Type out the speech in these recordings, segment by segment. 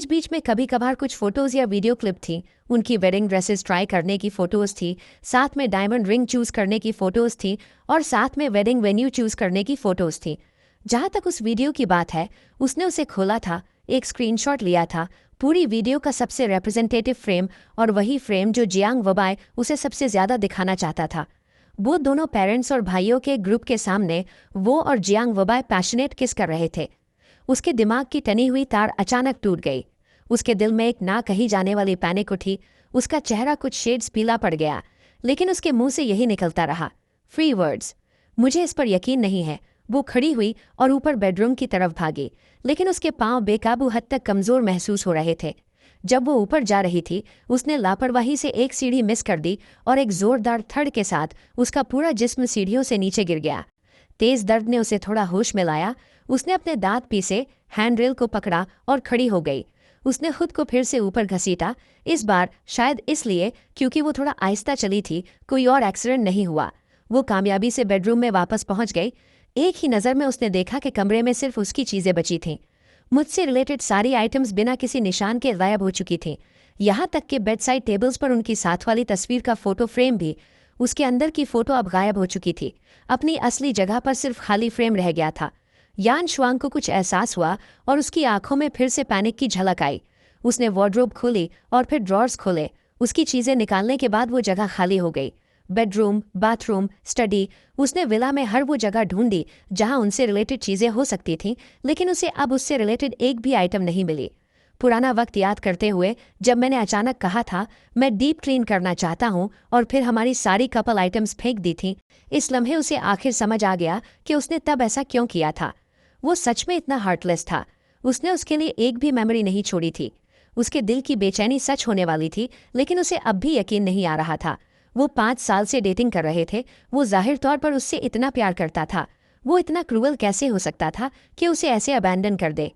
बीच बीच में कभी कभार कुछ फोटोज या वीडियो क्लिप थी। उनकी वेडिंग ड्रेसेस ट्राई करने की फोटोज थी, साथ में डायमंड रिंग चूज करने की फोटोज थी और साथ में वेडिंग वेन्यू चूज करने की फोटोज थी। जहां तक उस वीडियो की बात है, उसने उसे खोला था, एक स्क्रीनशॉट लिया था, पूरी वीडियो का सबसे रिप्रेजेंटेटिव फ्रेम और वही फ्रेम जो जियांग वबाई उसे सबसे ज्यादा दिखाना चाहता था। वो दोनों पेरेंट्स और भाइयों के ग्रुप के सामने वो और जियांग वबाई पैशनेट किस कर रहे थे। उसके दिमाग की टनी हुई तार अचानक टूट गई। उसके दिल में एक ना कही जाने वाली पैनिक उठी। उसका चेहरा कुछ शेड्स पीला पड़ गया, लेकिन उसके मुंह से यही निकलता रहा, फ्री वर्ड्स। मुझे इस पर यकीन नहीं है। वो खड़ी हुई और ऊपर बेडरूम की तरफ भागी, लेकिन उसके पांव बेकाबू हद तक कमजोर महसूस हो रहे थे। जब वो ऊपर जा रही थी, उसने लापरवाही से एक सीढ़ी मिस कर दी और एक जोरदार थड़ के साथ उसका पूरा जिस्म सीढ़ियों से नीचे गिर गया। तेज दर्द ने उसे थोड़ा होश में लाया। उसने अपने दांत पीसे, हैंडरेल को पकड़ा और खड़ी हो गई। उसने खुद को फिर से ऊपर घसीटा, इस बार शायद इसलिए क्योंकि वो थोड़ा आहिस्ता चली थी, कोई और एक्सीडेंट नहीं हुआ। वो कामयाबी से बेडरूम में वापस पहुंच गई। एक ही नज़र में उसने देखा कि कमरे में सिर्फ उसकी चीज़ें बची थीं। मुझसे रिलेटेड सारी आइटम्स बिना किसी निशान के गायब हो चुकी थीं। यहाँ तक कि बेड साइड टेबल्स पर उनकी साथ वाली तस्वीर का फोटो फ्रेम भी, उसके अंदर की फोटो अब गायब हो चुकी थी। अपनी असली जगह पर सिर्फ खाली फ्रेम रह गया था। यान शुआंग को कुछ एहसास हुआ और उसकी आंखों में फिर से पैनिक की झलक आई। उसने वार्डरोब खोली और फिर ड्रॉर्स खोले। उसकी चीज़ें निकालने के बाद वो जगह खाली हो गई। बेडरूम, बाथरूम, स्टडी, उसने विला में हर वो जगह ढूंढी जहां उनसे रिलेटेड चीज़ें हो सकती थीं, लेकिन उसे अब उससे रिलेटेड एक भी आइटम नहीं मिली। पुराना वक्त याद करते हुए जब मैंने अचानक कहा था मैं डीप क्लीन करना चाहता हूँ और फिर हमारी सारी कपल आइटम्स फेंक दी थीं, इस लम्हे उसे आखिर समझ आ गया कि उसने तब ऐसा क्यों किया था। वो सच में इतना हार्टलेस था। उसने उसके लिए एक भी मेमोरी नहीं छोड़ी थी। उसके दिल की बेचैनी सच होने वाली थी, लेकिन उसे अब भी यकीन नहीं आ रहा था। वो 5 साल से डेटिंग कर रहे थे। वो जाहिर तौर पर उससे इतना प्यार करता था। वो इतना क्रूअल कैसे हो सकता था कि उसे ऐसे अबैंडन कर दे।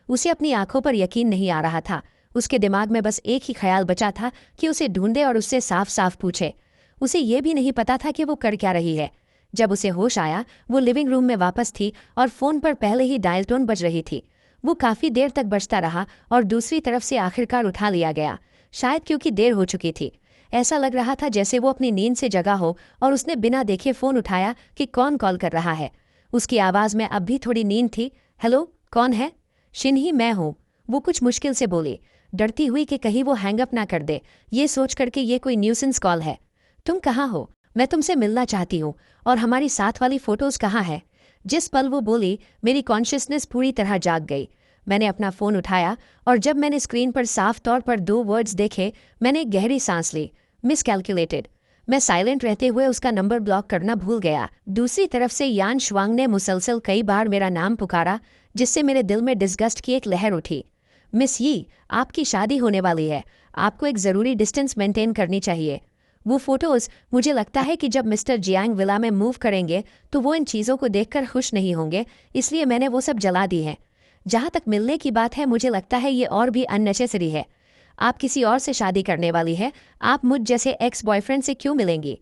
उसे अपनी आंखों पर यकीन नहीं आ रहा था। उसके दिमाग में बस एक ही ख्याल बचा था कि उसे ढूंढे और उससे साफ साफ पूछे। उसे ये भी नहीं पता था कि वो कर क्या रही है। जब उसे होश आया, वो लिविंग रूम में वापस थी और फोन पर पहले ही डायल टोन बज रही थी। वो काफी देर तक बजता रहा और दूसरी तरफ से आखिरकार उठा लिया गया, शायद क्योंकि देर हो चुकी थी। ऐसा लग रहा था जैसे वो अपनी नींद से जगा हो और उसने बिना देखे फोन उठाया कि कौन कॉल कर रहा है। उसकी आवाज में अब भी थोड़ी नींद थी। हेलो, कौन है? शिन्ही, मैं हूँ, वो कुछ मुश्किल से बोली, डरती हुई कि कहीं वो हैंगअप ना कर दे, ये सोच करके ये कोई न्यूसेंस कॉल है। तुम कहाँ हो? मैं तुमसे मिलना चाहती हूँ। और हमारी साथ वाली फोटोज कहाँ है? जिस पल वो बोली, मेरी कॉन्शियसनेस पूरी तरह जाग गई। मैंने अपना फ़ोन उठाया और जब मैंने स्क्रीन पर साफ तौर पर 2 वर्ड्स देखे, मैंने एक गहरी सांस ली, मिसकैलकुलेटेड। मैं साइलेंट रहते हुए उसका नंबर ब्लॉक करना भूल गया। दूसरी तरफ से यान शुआंग ने मुसलसल कई बार मेरा नाम पुकारा, जिससे मेरे दिल में डिस्गस्ट की एक लहर उठी। मिस यी, आपकी शादी होने वाली है। आपको एक ज़रूरी डिस्टेंस मेंटेन करनी चाहिए। वो फोटोज़, मुझे लगता है कि जब मिस्टर जियांग विला में मूव करेंगे तो वो इन चीज़ों को देखकर खुश नहीं होंगे, इसलिए मैंने वो सब जला दी हैं। जहाँ तक मिलने की बात है, मुझे लगता है ये और भी अननेसेसरी है। आप किसी और से शादी करने वाली है, आप मुझ जैसे एक्स बॉयफ्रेंड से क्यों मिलेंगी?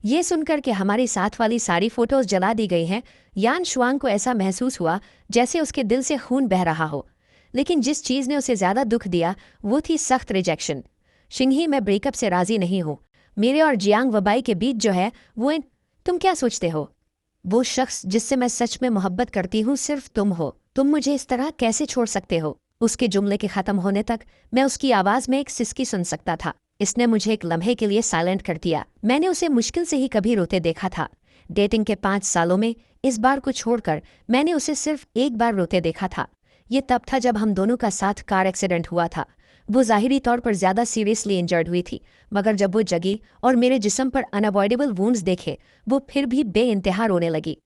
ये सुनकर कि हमारी साथ वाली सारी फोटोज जला दी गई हैं, यान शुआंग को ऐसा महसूस हुआ जैसे उसके दिल से खून बह रहा हो। लेकिन जिस चीज़ ने उसे ज़्यादा दुख दिया वो थी सख्त रिजेक्शन। शिंघी, मैं ब्रेकअप से राज़ी नहीं हूँ। मेरे और जियांग वबाई के बीच जो है वो तुम क्या सोचते हो? वो शख्स जिससे मैं सच में मोहब्बत करती हूँ सिर्फ तुम हो। तुम मुझे इस तरह कैसे छोड़ सकते हो? उसके जुमले के ख़त्म होने तक मैं उसकी आवाज़ में एक सिसकी सुन सकता था। इसने मुझे एक लम्हे के लिए साइलेंट कर दिया। मैंने उसे मुश्किल से ही कभी रोते देखा था। डेटिंग के 5 सालों में इस बार को छोड़कर मैंने उसे सिर्फ एक बार रोते देखा था। ये तब था जब हम दोनों का साथ कार एक्सीडेंट हुआ था। वो ज़ाहिरी तौर पर ज़्यादा सीरियसली इंजर्ड हुई थी, मगर जब वो जगी और मेरे जिस्म पर अनअवॉइडेबल वूंड्स देखे, वो फिर भी बेइंतहा रोने लगी।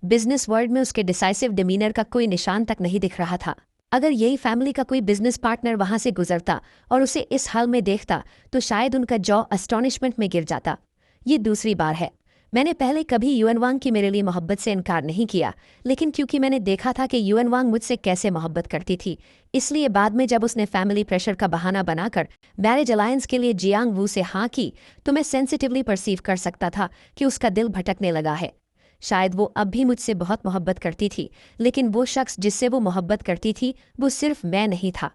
बिजनेस वर्ल्ड में उसके डिसाइसिव डिमीनर का कोई निशान तक नहीं दिख रहा था। अगर यही फैमिली का कोई बिजनेस पार्टनर वहां से गुजरता और उसे इस हाल में देखता तो शायद उनका जॉ अस्टॉनिशमेंट में गिर जाता। ये दूसरी बार है। मैंने पहले कभी युएन वांग की मेरे लिए मोहब्बत से इनकार नहीं किया, लेकिन क्योंकि मैंने देखा था कि युएन वांग मुझसे कैसे मोहब्बत करती थी, इसलिए बाद में जब उसने फैमिली प्रेशर का बहाना बनाकर मैरिज अलायंस के लिए जियांग वू से हाँ की, तो मैं सेंसिटिवली परसीव कर सकता था कि उसका दिल भटकने लगा है। शायद वो अब भी मुझसे बहुत मोहब्बत करती थी, लेकिन वो शख्स जिससे वो मोहब्बत करती थी वो सिर्फ मैं नहीं था।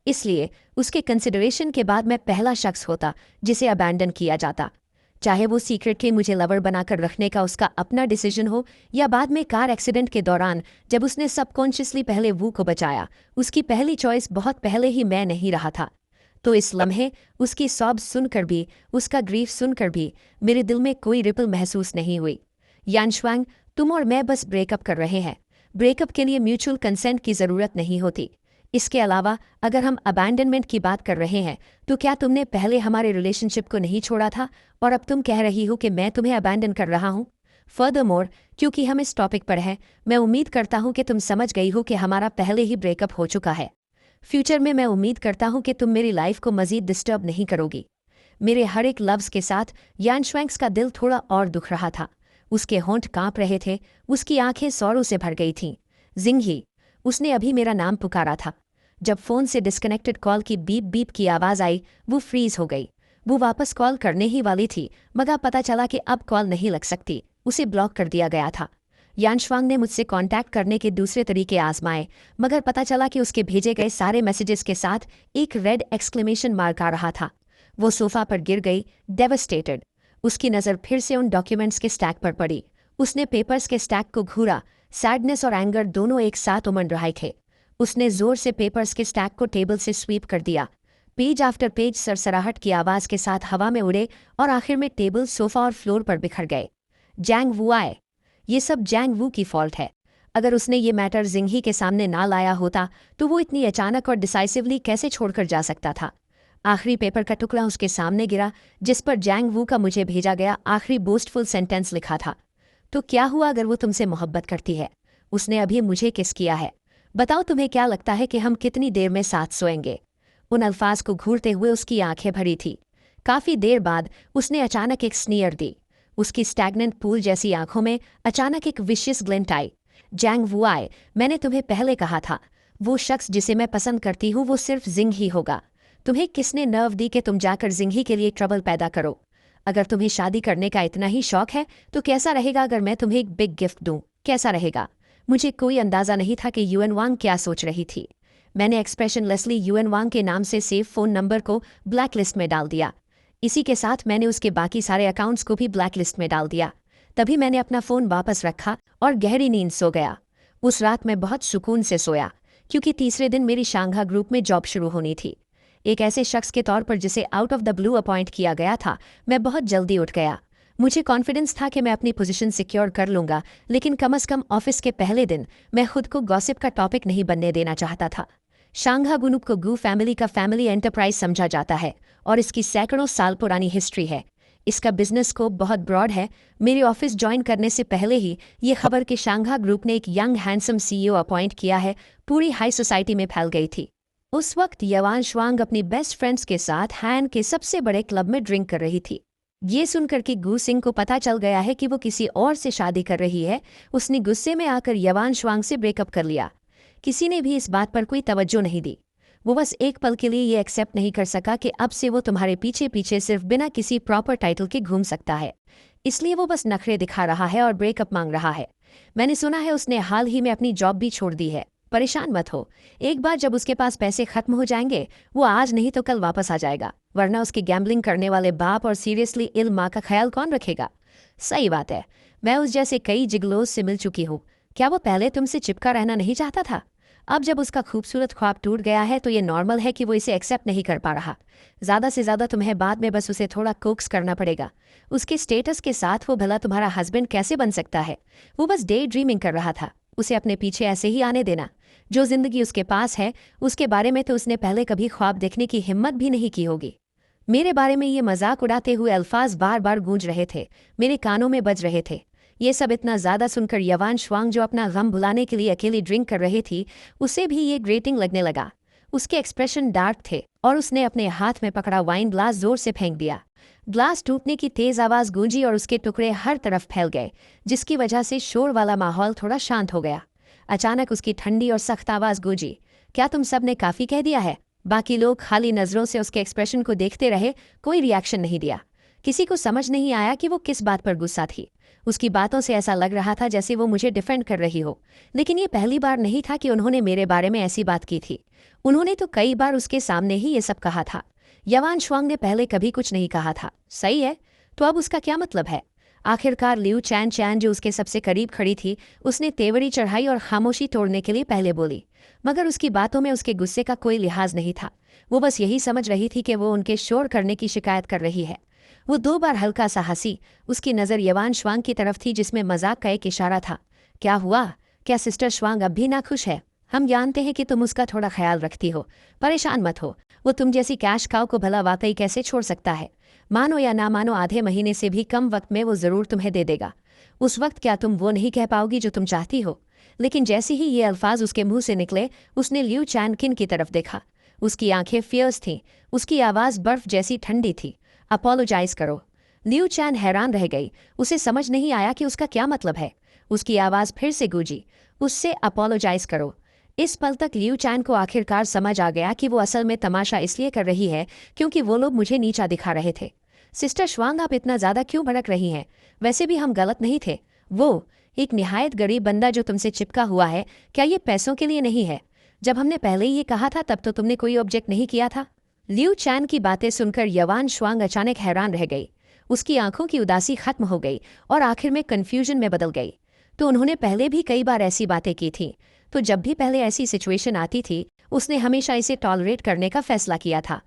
इसलिए उसके कंसिडरेशन के बाद मैं पहला शख्स होता जिसे अबैंडन किया जाता, चाहे वो सीक्रेटली मुझे लवर बनाकर रखने का उसका अपना डिसीजन हो या बाद में कार एक्सीडेंट के दौरान जब उसने सबकॉन्शियसली पहले वू को बचाया। उसकी पहली चॉइस बहुत पहले ही मैं नहीं रहा था। तो इस लम्हे उसकी सॉब सुनकर भी, उसका ग्रीफ सुनकर भी मेरे दिल में कोई रिपल महसूस नहीं हुई। यानश्वांग, तुम और मैं बस ब्रेकअप कर रहे हैं। ब्रेकअप के लिए म्यूचुअल कंसेंट की ज़रूरत नहीं होती। इसके अलावा अगर हम अबैंडनमेंट की बात कर रहे हैं तो क्या तुमने पहले हमारे रिलेशनशिप को नहीं छोड़ा था और अब तुम कह रही हो कि मैं तुम्हें अबैंडन कर रहा हूँ? फर्दरमोर, क्योंकि हम इस टॉपिक पर हैं, मैं उम्मीद करता हूँ कि तुम समझ गई हो कि हमारा पहले ही ब्रेकअप हो चुका है। फ्यूचर में मैं उम्मीद करता हूँ कि तुम मेरी लाइफ को मजीद डिस्टर्ब नहीं करोगी। मेरे हर एक लफ्ज़ के साथ यानश्वैंक्स का दिल थोड़ा और दुख रहा था। उसके होंठ कांप रहे थे, उसकी आंखें सौरों से भर गई थीं। जिंगही, उसने अभी मेरा नाम पुकारा था। जब फ़ोन से डिस्कनेक्टेड कॉल की बीप बीप की आवाज़ आई, वो फ्रीज हो गई। वो वापस कॉल करने ही वाली थी, मगर पता चला कि अब कॉल नहीं लग सकती, उसे ब्लॉक कर दिया गया था। यानश्वांग ने मुझसे कांटेक्ट करने के दूसरे तरीके आजमाए, मगर पता चला कि उसके भेजे गए सारे मैसेजेस के साथ एक रेड एक्सक्लेमेशन मार्क आ रहा था। वो सोफा पर गिर गई, डेवस्टेटेड। उसकी नज़र फिर से उन डॉक्यूमेंट्स के स्टैक पर पड़ी। उसने पेपर्स के स्टैक को घूरा। सैडनेस और एंगर दोनों एक साथ उमड़ रहे थे। उसने जोर से पेपर्स के स्टैक को टेबल से स्वीप कर दिया। पेज आफ्टर पेज सरसराहट की आवाज़ के साथ हवा में उड़े और आखिर में टेबल, सोफा और फ्लोर पर बिखर गए। जैंग वू आए। ये सब जैंग वू की फॉल्ट है। अगर उसने ये मैटर जिंगही के सामने ना लाया होता तो वो इतनी अचानक और डिसाइसिवली कैसे छोड़कर जा सकता था? आखिरी पेपर का टुकड़ा उसके सामने गिरा, जिस पर जैंग वू का मुझे भेजा गया आखिरी बोस्टफुल सेंटेंस लिखा था। तो क्या हुआ अगर वो तुमसे मोहब्बत करती है? उसने अभी मुझे किस किया है। बताओ, तुम्हें क्या लगता है कि हम कितनी देर में साथ सोएंगे? उन अल्फाज को घूरते हुए उसकी आंखें भरी थी। काफी देर बाद उसने अचानक एक स्नीयर दी। उसकी स्टैग्नेंट पूल जैसी आंखों में अचानक एक विशियस ग्लिंट आई। जैंग वू आए, मैंने तुम्हें पहले कहा था, वो शख्स जिसे मैं पसंद करती हूँ वो सिर्फ जिंग ही होगा। तुम्हें किसने नर्व दी कि तुम जाकर जिंगही के लिए ट्रबल पैदा करो? अगर तुम्हें शादी करने का इतना ही शौक है तो कैसा रहेगा अगर मैं तुम्हें एक बिग गिफ्ट दूं? कैसा रहेगा? मुझे कोई अंदाजा नहीं था कि यूएन वांग क्या सोच रही थी। मैंने एक्सप्रेशनलेसली यूएन वांग के नाम से सेव फ़ोन नंबर को ब्लैक लिस्ट में डाल दिया। इसी के साथ मैंने उसके बाकी सारे अकाउंट्स को भी ब्लैक लिस्ट में डाल दिया। तभी मैंने अपना फ़ोन वापस रखा और गहरी नींद सो गया। उस रात मैं बहुत सुकून से सोया, क्योंकि तीसरे दिन मेरी शांघा ग्रुप में जॉब शुरू होनी थी। एक ऐसे शख्स के तौर पर जिसे out of the blue appoint किया गया था, मैं बहुत जल्दी उठ गया। मुझे कॉन्फिडेंस था कि मैं अपनी पोजीशन सिक्योर कर लूंगा, लेकिन कम अज़ कम ऑफिस के पहले दिन मैं खुद को गॉसिप का टॉपिक नहीं बनने देना चाहता था। शांघा ग्रुप को गू फैमिली का फैमिली एंटरप्राइज समझा जाता है और इसकी सैकड़ों साल पुरानी हिस्ट्री है। इसका बिजनेस स्कोप बहुत ब्रॉड है। मेरे ऑफिस ज्वाइन करने से पहले ही ये खबर कि शांघा ग्रुप ने एक यंग हैंडसम सीईओ अपॉइंट किया है पूरी हाई सोसाइटी में फैल गई थी। उस वक्त यानश्वांग अपनी बेस्ट फ्रेंड्स के साथ हैन के सबसे बड़े क्लब में ड्रिंक कर रही थी। ये सुनकर कि गू सिंह को पता चल गया है कि वो किसी और से शादी कर रही है, उसने गुस्से में आकर यानश्वांग से ब्रेकअप कर लिया। किसी ने भी इस बात पर कोई तवज्जो नहीं दी। वो बस एक पल के लिए ये एक्सेप्ट नहीं कर सका कि अब से वो तुम्हारे पीछे पीछे सिर्फ बिना किसी प्रॉपर टाइटल के घूम सकता है। इसलिए वो बस नखरे दिखा रहा है और ब्रेकअप मांग रहा है। मैंने सुना है उसने हाल ही में अपनी जॉब भी छोड़ दी है। परेशान मत हो, एक बार जब उसके पास पैसे खत्म हो जाएंगे वो आज नहीं तो कल वापस आ जाएगा, वरना उसके गैम्बलिंग करने वाले बाप और सीरियसली इल माँ का ख्याल कौन रखेगा? सही बात है, मैं उस जैसे कई जिगलोस से मिल चुकी हूँ। क्या वो पहले तुमसे चिपका रहना नहीं चाहता था? अब जब उसका खूबसूरत ख्वाब टूट गया है तो ये नॉर्मल है कि वो इसे एक्सेप्ट नहीं कर पा रहा। ज़्यादा से ज़्यादा तुम्हें बाद में बस उसे थोड़ा कोक्स करना पड़ेगा। उसके स्टेटस के साथ वो भला तुम्हारा हस्बैंड कैसे बन सकता है? वो बस डे ड्रीमिंग कर रहा था। उसे अपने पीछे ऐसे ही आने देना। जो जिंदगी उसके पास है उसके बारे में तो उसने पहले कभी ख्वाब देखने की हिम्मत भी नहीं की होगी। मेरे बारे में ये मजाक उड़ाते हुए अल्फाज बार बार गूंज रहे थे, मेरे कानों में बज रहे थे। ये सब इतना ज़्यादा सुनकर यानश्वांग, जो अपना गम भुलाने के लिए अकेली ड्रिंक कर रही थी, उसे भी ये ग्रेटिंग लगने लगा। उसके एक्सप्रेशन डार्क थे और उसने अपने हाथ में पकड़ा वाइन ग्लास जोर से फेंक दिया। ग्लास टूटने की तेज आवाज़ गूंजी और उसके टुकड़े हर तरफ फैल गए, जिसकी वजह से शोर वाला माहौल थोड़ा शांत हो गया। अचानक उसकी ठंडी और सख्त आवाज़ गूंजी, क्या तुम सब ने काफ़ी कह दिया है? बाकी लोग खाली नज़रों से उसके एक्सप्रेशन को देखते रहे, कोई रिएक्शन नहीं दिया। किसी को समझ नहीं आया कि वो किस बात पर गुस्सा थी। उसकी बातों से ऐसा लग रहा था जैसे वो मुझे डिफेंड कर रही हो, लेकिन ये पहली बार नहीं था कि उन्होंने मेरे बारे में ऐसी बात की थी। उन्होंने तो कई बार उसके सामने ही ये सब कहा था। यवान शुआंग ने पहले कभी कुछ नहीं कहा था। सही है, तो अब उसका क्या मतलब है? आखिरकार लिऊ चैन चैन जो उसके सबसे करीब खड़ी थी, उसने तेवरी चढ़ाई और खामोशी तोड़ने के लिए पहले बोली, मगर उसकी बातों में उसके गुस्से का कोई लिहाज नहीं था। वो बस यही समझ रही थी कि वो उनके शोर करने की शिकायत कर रही है। वो 2 बार हल्का सा हंसी। उसकी नज़र यवान श्वांग की तरफ थी जिसमें मजाक का एक इशारा था। क्या हुआ? क्या सिस्टर श्वांग अब भी नाखुश है? हम जानते हैं कि तुम उसका थोड़ा ख्याल रखती हो, परेशान मत हो। वो तुम जैसी कैश काउ को भला वाकई कैसे छोड़ सकता है? मानो या ना मानो आधे महीने से भी कम वक्त में वो ज़रूर तुम्हें दे देगा। उस वक्त क्या तुम वो नहीं कह पाओगी जो तुम चाहती हो? लेकिन जैसे ही ये अल्फाज उसके मुंह से निकले, उसने लिऊ चैनकिन की तरफ देखा। उसकी आंखें फियर्स थीं, उसकी आवाज़ बर्फ जैसी ठंडी थी। अपोलोजाइज करो। लिऊ चैन हैरान रह गई। उसे समझ नहीं आया कि उसका क्या मतलब है। उसकी आवाज़ फिर से गूंजी, उससे अपोलोजाइज करो। इस पल तक लिऊ चैन को आखिरकार समझ आ गया कि वो असल में तमाशा इसलिए कर रही है क्योंकि वो लोग मुझे नीचा दिखा रहे थे। सिस्टर श्वांग, आप इतना ज़्यादा क्यों भड़क रही हैं? वैसे भी हम गलत नहीं थे। वो एक निहायत गरीब बंदा जो तुमसे चिपका हुआ है, क्या ये पैसों के लिए नहीं है? जब हमने पहले ही ये कहा था तब तो तुमने कोई ऑब्जेक्ट नहीं किया था। लिऊ चैन की बातें सुनकर यवान श्वांग अचानक हैरान रह गई। उसकी आंखों की उदासी खत्म हो गई और आखिर में कन्फ्यूजन में बदल गई। तो उन्होंने पहले भी कई बार ऐसी बातें की थी। तो जब भी पहले ऐसी सिचुएशन आती थी, उसने हमेशा इसे टॉलरेट करने का फैसला किया था।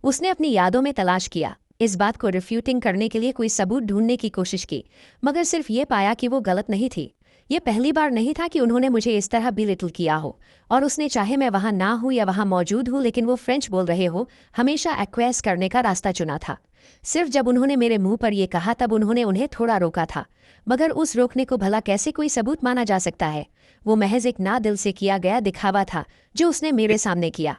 उसने अपनी यादों में तलाश किया, इस बात को रिफ्यूटिंग करने के लिए कोई सबूत ढूंढने की कोशिश की, मगर सिर्फ ये पाया कि वो गलत नहीं थी। ये पहली बार नहीं था कि उन्होंने मुझे इस तरह बिलिटल किया हो, और उसने चाहे मैं वहां ना हूं या वहां मौजूद हूं लेकिन वो फ्रेंच बोल रहे हो, हमेशा एक्वेस करने का रास्ता चुना था। सिर्फ जब उन्होंने मेरे मुंह पर यह कहा तब उन्होंने उन्हें थोड़ा रोका था, मगर उस रोकने को भला कैसे कोई सबूत माना जा सकता है? वो महज एक ना दिल से किया गया दिखावा था जो उसने मेरे सामने किया।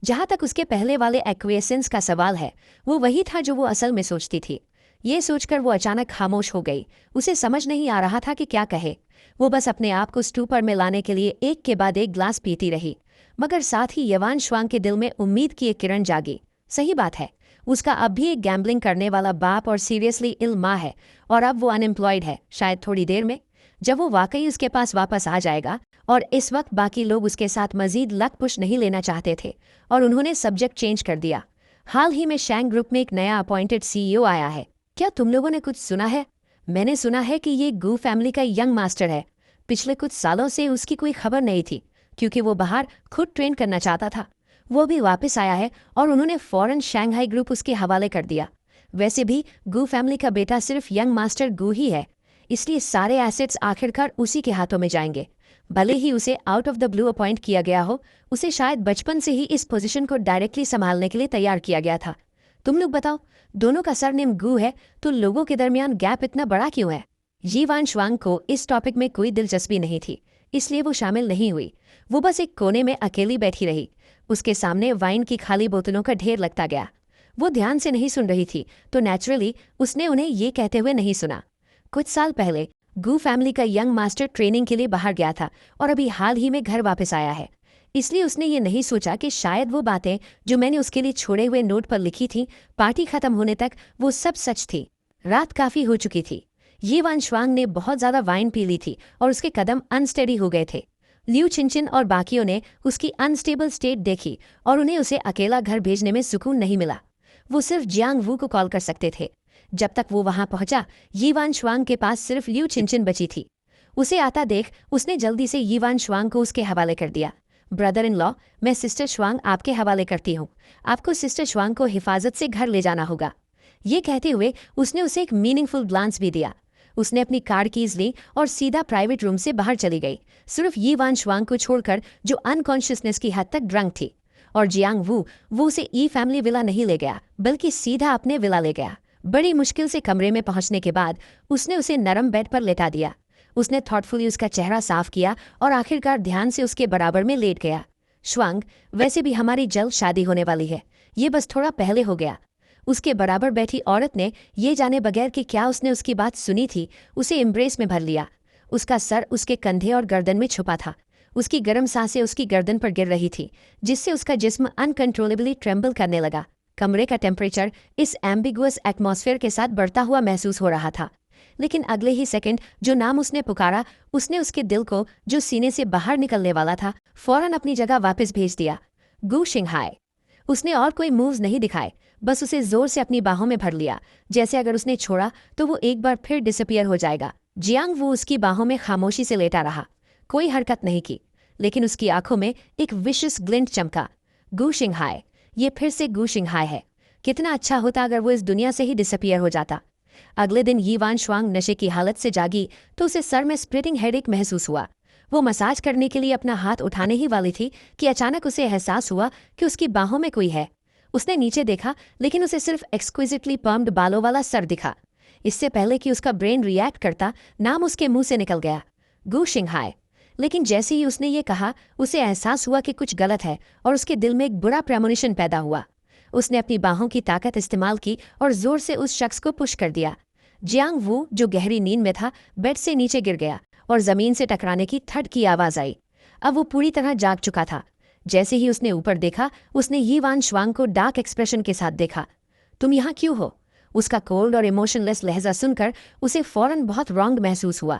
जहां तक उसके पहले वाले एक्वेसेंस का सवाल है, वो वही था जो वो असल में सोचती थी। ये सोचकर वो अचानक खामोश हो गई। उसे समझ नहीं आ रहा था कि क्या कहे। वो बस अपने आप को स्टूपर में लाने के लिए एक के बाद एक ग्लास पीती रही, मगर साथ ही यवान श्वांग के दिल में उम्मीद की एक किरण जागी। सही बात है, उसका अब भी एक गैम्बलिंग करने वाला बाप और सीरियसली इल माँ है, और अब वो अनएम्प्लॉयड है। शायद थोड़ी देर में जब वो वाकई उसके पास वापस आ जाएगा, और इस वक्त बाकी लोग उसके साथ मजीद लक पुश नहीं लेना चाहते थे और उन्होंने सब्जेक्ट चेंज कर दिया। हाल ही में शैंग ग्रुप में एक नया अपॉइंटेड सीईओ आया है। क्या तुम लोगों ने कुछ सुना है? मैंने सुना है कि ये गू फैमिली का यंग मास्टर है। पिछले कुछ सालों से उसकी कोई खबर नहीं थी क्योंकि वो बाहर खुद ट्रेन करना चाहता था। वो भी वापस आया है और उन्होंने फौरन शंघाई ग्रुप उसके हवाले कर दिया। वैसे भी गू फैमिली का बेटा सिर्फ यंग मास्टर गू ही है, इसलिए सारे एसेट्स आखिरकार उसी के हाथों में जाएंगे। भले ही उसे out of the blue appoint किया गया हो, उसे शायद बचपन से ही इस पोजीशन को डायरेक्टली संभालने के लिए तैयार किया गया था। तुम लोग बताओ, दोनों का सरनेम गू है तो लोगों के दरमियान गैप इतना बड़ा क्यों है? यीवान श्वांग को इस टॉपिक में कोई दिलचस्पी नहीं थी, इसलिए वो शामिल नहीं हुई। वो बस एक कोने में अकेली बैठी रही। उसके सामने वाइन की खाली बोतलों का ढेर लगता गया। वो ध्यान से नहीं सुन रही थी, तो नेचुरली उसने उन्हें ये कहते हुए नहीं सुना। कुछ साल पहले गू फैमिली का यंग मास्टर ट्रेनिंग के लिए बाहर गया था और अभी हाल ही में घर वापस आया है। इसलिए उसने ये नहीं सोचा कि शायद वो बातें जो मैंने उसके लिए छोड़े हुए नोट पर लिखी थी, पार्टी खत्म होने तक वो सब सच थी। रात काफी हो चुकी थी। यीवान श्वांग ने बहुत ज्यादा वाइन पी ली थी और उसके कदम अनस्टेडी हो गए थे। लिऊ चिनचिन और बाकियों ने उसकी अनस्टेबल स्टेट देखी और उन्हें उसे अकेला घर भेजने में सुकून नहीं मिला। वो सिर्फ जियांग वू को कॉल कर सकते थे। जब तक वो वहां पहुंचा, यीवान श्वांग के पास सिर्फ लिऊ चिनचिन बची थी। उसे आता देख उसने जल्दी से यीवान श्वांग को उसके हवाले कर दिया। ब्रदर इन लॉ, मैं सिस्टर श्वांग आपके हवाले करती हूँ। आपको सिस्टर श्वांग को हिफाजत से घर ले जाना होगा। ये कहते हुए उसने उसे एक मीनिंगफुल ग्लांस भी दिया। उसने अपनी कार कीज ली और सीधा प्राइवेट रूम से बाहर चली गई, सिर्फ यीवान श्वांग को छोड़कर जो अनकॉन्शियसनेस की हद तक ड्रंक थी। और जियांग वू वो उसे ई फैमिली विला नहीं ले गया, बल्कि सीधा अपने विला ले गया। बड़ी मुश्किल से कमरे में पहुंचने के बाद उसने उसे नरम बेड पर लेटा दिया। उसने थॉटफुली उसका चेहरा साफ किया और आखिरकार ध्यान से उसके बराबर में लेट गया। श्वांग, वैसे भी हमारी जल्द शादी होने वाली है, ये बस थोड़ा पहले हो गया। उसके बराबर बैठी औरत ने ये जाने बगैर कि क्या उसने उसकी बात सुनी थी, उसे एम्ब्रेस में भर लिया। उसका सर उसके कंधे और गर्दन में छुपा था। उसकी गर्म सांसें उसकी गर्दन पर गिर रही थी, जिससे उसका जिस्म अनकंट्रोलेबली ट्रेम्बल करने लगा। कमरे का टेम्परेचर इस एम्बिगुअस एटमॉस्फेयर के साथ बढ़ता हुआ महसूस हो रहा था। लेकिन अगले ही सेकंड जो नाम उसने पुकारा, उसने उसके दिल को जो सीने से बाहर निकलने वाला था फौरन अपनी जगह वापस भेज दिया। गु शिंगहाई। उसने और कोई मूव्स नहीं दिखाए, बस उसे जोर से अपनी बाहों में भर लिया, जैसे अगर उसने छोड़ा तो वो एक बार फिर डिसअपियर हो जाएगा। जियांग वो उसकी बाहों में खामोशी से लेटा रहा, कोई हरकत नहीं की, लेकिन उसकी आंखों में एक विशियस ग्लिंट चमका। गु शिंगहाई, ये फिर से गु शिंगहाई है। कितना अच्छा होता अगर वो इस दुनिया से ही डिसअपियर हो जाता। अगले दिन यी वान शुआंग नशे की हालत से जागी तो उसे सर में स्प्लिटिंग हेडेक महसूस हुआ। वो मसाज करने के लिए अपना हाथ उठाने ही वाली थी कि अचानक उसे एहसास हुआ कि उसकी बाहों में कोई है। उसने नीचे देखा, लेकिन उसे सिर्फ एक्सक्विजिटली पर्म्ड बालों वाला सर दिखा। इससे पहले कि उसका ब्रेन रिएक्ट करता, नाम उसके मुंह से निकल गया, गु शिंगहाई। लेकिन जैसे ही उसने ये कहा, उसे एहसास हुआ कि कुछ गलत है और उसके दिल में एक बुरा प्रेमोनिशन पैदा हुआ। उसने अपनी बाहों की ताकत इस्तेमाल की और जोर से उस शख्स को पुश कर दिया। जियांग वू, जो गहरी नींद में था, बेड से नीचे गिर गया और जमीन से टकराने की थड की आवाज आई। अब वो पूरी तरह जाग चुका था। जैसे ही उसने ऊपर देखा, उसने यी वान शुआंग को डार्क एक्सप्रेशन के साथ देखा। तुम यहाँ क्यों हो? उसका कोल्ड और इमोशनलेस लहजा सुनकर उसे फौरन बहुत रॉन्ग महसूस हुआ।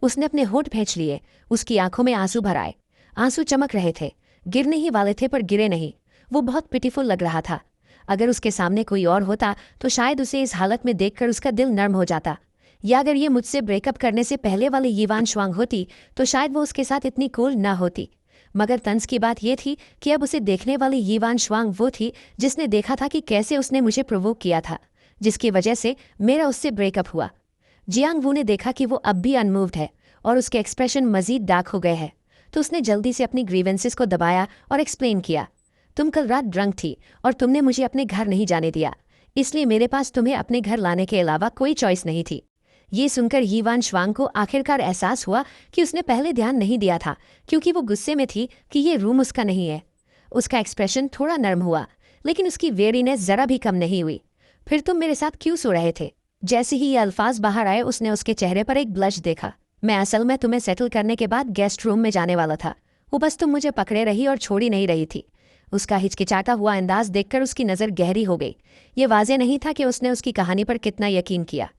उसने अपने होंठ भींच लिए, उसकी आंखों में आंसू भर आए। आंसू चमक रहे थे, गिरने ही वाले थे पर गिरे नहीं। वो बहुत पिटीफुल लग रहा था। अगर उसके सामने कोई और होता तो शायद उसे इस हालत में देखकर उसका दिल नर्म हो जाता, या अगर ये मुझसे ब्रेकअप करने से पहले वाली यी वान शुआंग होती तो शायद वो उसके साथ इतनी कूल ना होती। मगर तंज की बात यह थी कि अब उसे देखने वाली यी वान शुआंग वो थी जिसने देखा था कि कैसे उसने मुझे प्रोवोक किया था, जिसकी वजह से मेरा उससे ब्रेकअप हुआ। जियांग वू ने देखा कि वो अब भी अनमूव्ड है और उसके एक्सप्रेशन मजीद डार्क हो गए हैं, तो उसने जल्दी से अपनी ग्रीवेंसेस को दबाया और एक्सप्लेन किया। तुम कल रात ड्रंक थी और तुमने मुझे अपने घर नहीं जाने दिया, इसलिए मेरे पास तुम्हें अपने घर लाने के अलावा कोई चॉइस नहीं थी। ये सुनकर यी वान शुआंग को आखिरकार एहसास हुआ कि उसने पहले ध्यान नहीं दिया था, क्योंकि वो गुस्से में थी कि ये रूम उसका नहीं है। उसका एक्सप्रेशन थोड़ा नर्म हुआ, लेकिन उसकी वेरीनेस जरा भी कम नहीं हुई। फिर तुम मेरे साथ क्यों सो रहे थे? जैसे ही ये अल्फाज बाहर आए, उसने उसके चेहरे पर एक ब्लश देखा। मैं असल में तुम्हें सेटल करने के बाद गेस्ट रूम में जाने वाला था, वो बस तुम मुझे पकड़े रही और छोड़ी नहीं रही थी। उसका हिचकिचाता हुआ अंदाज देखकर उसकी नज़र गहरी हो गई। ये वाज़ेह नहीं था कि उसने उसकी कहानी पर कितना यकीन किया।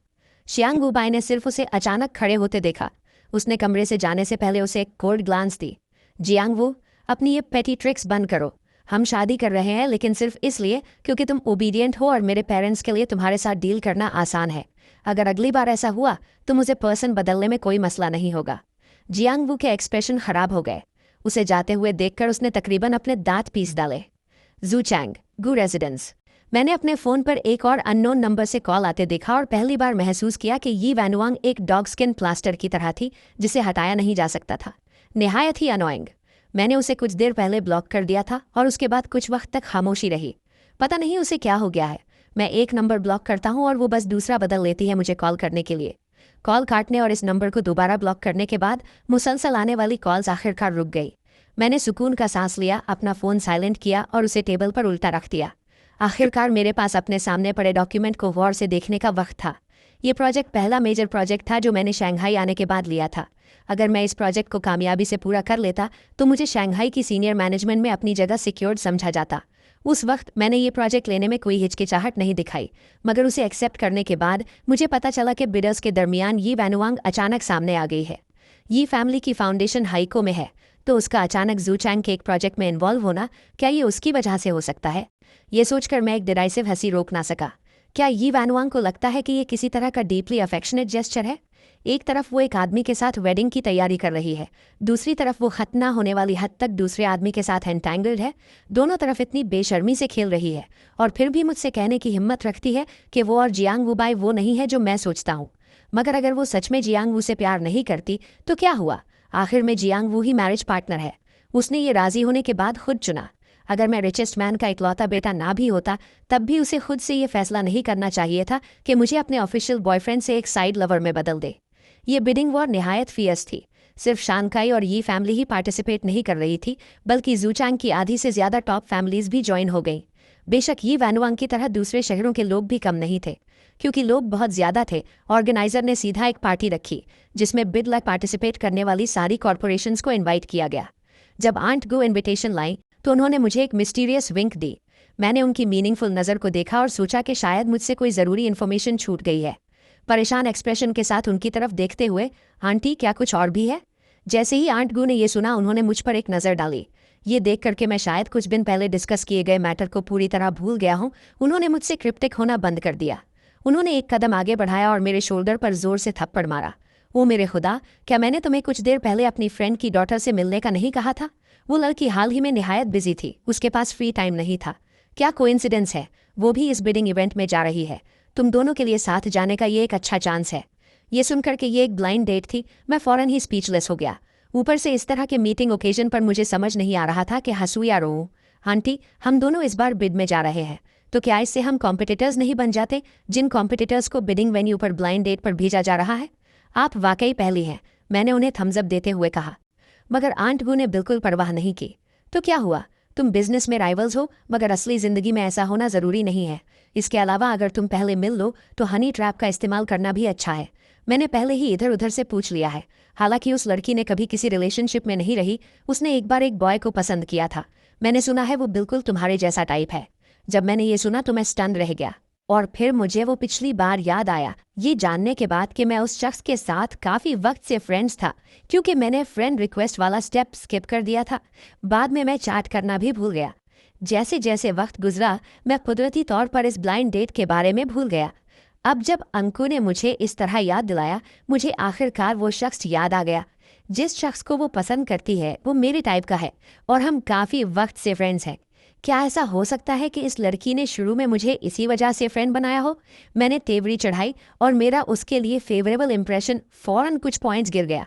शियांग वूबाई ने सिर्फ उसे अचानक खड़े होते देखा। उसने कमरे से जाने से पहले उसे एक कोल्ड ग्लांस दी। जियांग वू, अपनी ये पेटी ट्रिक्स बंद करो। हम शादी कर रहे हैं लेकिन सिर्फ इसलिए क्योंकि तुम ओबीडियंट हो और मेरे पेरेंट्स के लिए तुम्हारे साथ डील करना आसान है। अगर अगली बार ऐसा हुआ तो मुझे पर्सन बदलने में कोई मसला नहीं होगा। जियांग वू के एक्सप्रेशन खराब हो गए। उसे जाते हुए देखकर उसने तकरीबन अपने दांत पीस डाले। जूचैंग, गु रेजिडेंस। मैंने अपने फ़ोन पर एक और अननोन नंबर से कॉल आते देखा और पहली बार महसूस किया कि यी वैनुआंग एक डॉग स्किन प्लास्टर की तरह थी जिसे हटाया नहीं जा सकता था। निहायत ही अनोइंग। मैंने उसे कुछ देर पहले ब्लॉक कर दिया था और उसके बाद कुछ वक्त तक खामोशी रही। पता नहीं उसे क्या हो गया है। मैं एक नंबर ब्लॉक करता हूँ और वो बस दूसरा बदल लेती है मुझे कॉल करने के लिए। कॉल काटने और इस नंबर को दोबारा ब्लॉक करने के बाद मुसलसल आने वाली कॉल्स आखिरकार रुक गई। मैंने सुकून का सांस लिया, अपना फ़ोन साइलेंट किया और उसे टेबल पर उल्टा रख दिया। आखिरकार मेरे पास अपने सामने पड़े डॉक्यूमेंट को गौर से देखने का वक्त था। ये प्रोजेक्ट पहला मेजर प्रोजेक्ट था जो मैंने शंघाई आने के बाद लिया था। अगर मैं इस प्रोजेक्ट को कामयाबी से पूरा कर लेता तो मुझे शंघाई की सीनियर मैनेजमेंट में अपनी जगह सिक्योर्ड समझा जाता। उस वक्त मैंने ये प्रोजेक्ट लेने में कोई हिचकिचाहट नहीं दिखाई, मगर उसे एक्सेप्ट करने के बाद मुझे पता चला कि बिडर्स के दरमियान यी वैनुआंग अचानक सामने आ गई है। यी फैमिली की फाउंडेशन हाइको में है, तो उसका अचानक जूचैंग के एक प्रोजेक्ट में इन्वॉल्व होना, क्या ये उसकी वजह से हो सकता है? ये सोचकर मैं एक डिराइसिव हंसी रोक ना सका। क्या यी वैनुआंग को लगता है कि ये किसी तरह का डीपली अफेक्शनेट जेस्चर है? एक तरफ वो एक आदमी के साथ वेडिंग की तैयारी कर रही है, दूसरी तरफ वो खतना होने वाली हद तक दूसरे आदमी के साथ एंटैंगल्ड है। दोनों तरफ इतनी बेशर्मी से खेल रही है और फिर भी मुझसे कहने की हिम्मत रखती है कि वो और जियांग वूबाई वो नहीं है जो मैं सोचता हूँ। मगर अगर वो सच में जियांग वू से प्यार नहीं करती तो क्या हुआ? आखिर में जियांग वू ही मैरिज पार्टनर है। उसने ये राजी होने के बाद खुद चुना। अगर मैं रिचेस्ट मैन का इकलौता बेटा ना भी होता तब भी उसे खुद से ये फैसला नहीं करना चाहिए था कि मुझे अपने ऑफिशियल बॉयफ्रेंड से एक साइड लवर में बदल दे। ये बिडिंग वॉर निहायत फियस थी। सिर्फ शानकाई और यी फैमिली ही पार्टिसिपेट नहीं कर रही थी, बल्कि जूचैंग की आधी से ज़्यादा टॉप फैमिलीज भी ज्वाइन हो गईं। बेशक यी वैनुआंग की तरह दूसरे शहरों के लोग भी कम नहीं थे। क्योंकि लोग बहुत ज़्यादा थे, ऑर्गेनाइजर ने सीधा एक पार्टी रखी जिसमें बिड लक पार्टिसिपेट करने वाली सारी कॉरपोरेशंस को इनवाइट किया गया। जब आंट गो इनविटेशन लाई तो उन्होंने मुझे एक मिस्टीरियस विंक दी। मैंने उनकी मीनिंगफुल नज़र को देखा और सोचा कि शायद मुझसे कोई ज़रूरी इन्फॉर्मेशन छूट गई है। परेशान एक्सप्रेशन के साथ उनकी तरफ देखते हुए, आंटी क्या कुछ और भी है? जैसे ही आंट गू ने ये सुना, उन्होंने मुझ पर एक नज़र डाली। ये देख करके मैं शायद कुछ दिन पहले डिस्कस किए गए मैटर को पूरी तरह भूल गया हूँ। उन्होंने मुझसे क्रिप्टिक होना बंद कर दिया। उन्होंने एक कदम आगे बढ़ाया और मेरे शोल्डर पर जोर से थप्पड़ मारा। ओ मेरे खुदा, क्या मैंने तुम्हें कुछ देर पहले अपनी फ्रेंड की डॉटर से मिलने का नहीं कहा था? वो लड़की हाल ही में निहायत बिजी थी, उसके पास फ्री टाइम नहीं था। क्या कोइंसिडेंस है, वो भी इस बिडिंग इवेंट में जा रही है। तुम दोनों के लिए साथ जाने का ये एक अच्छा चांस है। ये सुनकर के ये एक ब्लाइंड डेट थी, मैं फौरन ही स्पीचलेस हो गया। ऊपर से इस तरह के मीटिंग ओकेजन पर मुझे समझ नहीं आ रहा था कि हंसूं या रोऊं। आंटी, हम दोनों इस बार बिड में जा रहे हैं, तो क्या इससे हम कॉम्पिटिटर्स नहीं बन जाते, जिन कॉम्पिटिटर्स को बिडिंग वेन्यू पर ब्लाइंड डेट पर भेजा जा रहा है? आप वाकई पहली हैं, मैंने उन्हें थम्स अप देते हुए कहा। मगर आंट गू ने बिल्कुल परवाह नहीं की। तो क्या हुआ, तुम बिजनेस में राइवल्स हो, मगर असली जिंदगी में ऐसा होना जरूरी नहीं है। इसके अलावा अगर तुम पहले मिल लो तो हनी ट्रैप का इस्तेमाल करना भी अच्छा है। मैंने पहले ही इधर उधर से पूछ लिया है। हालांकि उस लड़की ने कभी किसी रिलेशनशिप में नहीं रही, उसने एक बार एक बॉय को पसंद किया था। मैंने सुना है वो बिल्कुल तुम्हारे जैसा टाइप है। जब मैंने ये सुना तो मैं स्टन रह गया, और फिर मुझे वो पिछली बार याद आया, ये जानने के बाद कि मैं उस शख्स के साथ काफ़ी वक्त से फ्रेंड्स था, क्योंकि मैंने फ्रेंड रिक्वेस्ट वाला स्टेप स्किप कर दिया था। बाद में मैं चैट करना भी भूल गया। जैसे जैसे वक्त गुजरा, मैं कुदरती तौर पर इस ब्लाइंड डेट के बारे में भूल गया। अब जब अंकु ने मुझे इस तरह याद दिलाया, मुझे आखिरकार वो शख्स याद आ गया। जिस शख्स को वो पसंद करती है वो मेरे टाइप का है, और हम काफ़ी वक्त से फ्रेंड्स हैं। क्या ऐसा हो सकता है कि इस लड़की ने शुरू में मुझे इसी वजह से फ्रेंड बनाया हो? मैंने तेवरी चढ़ाई और मेरा उसके लिए फेवरेबल इंप्रेशन फौरन कुछ पॉइंट्स गिर गया।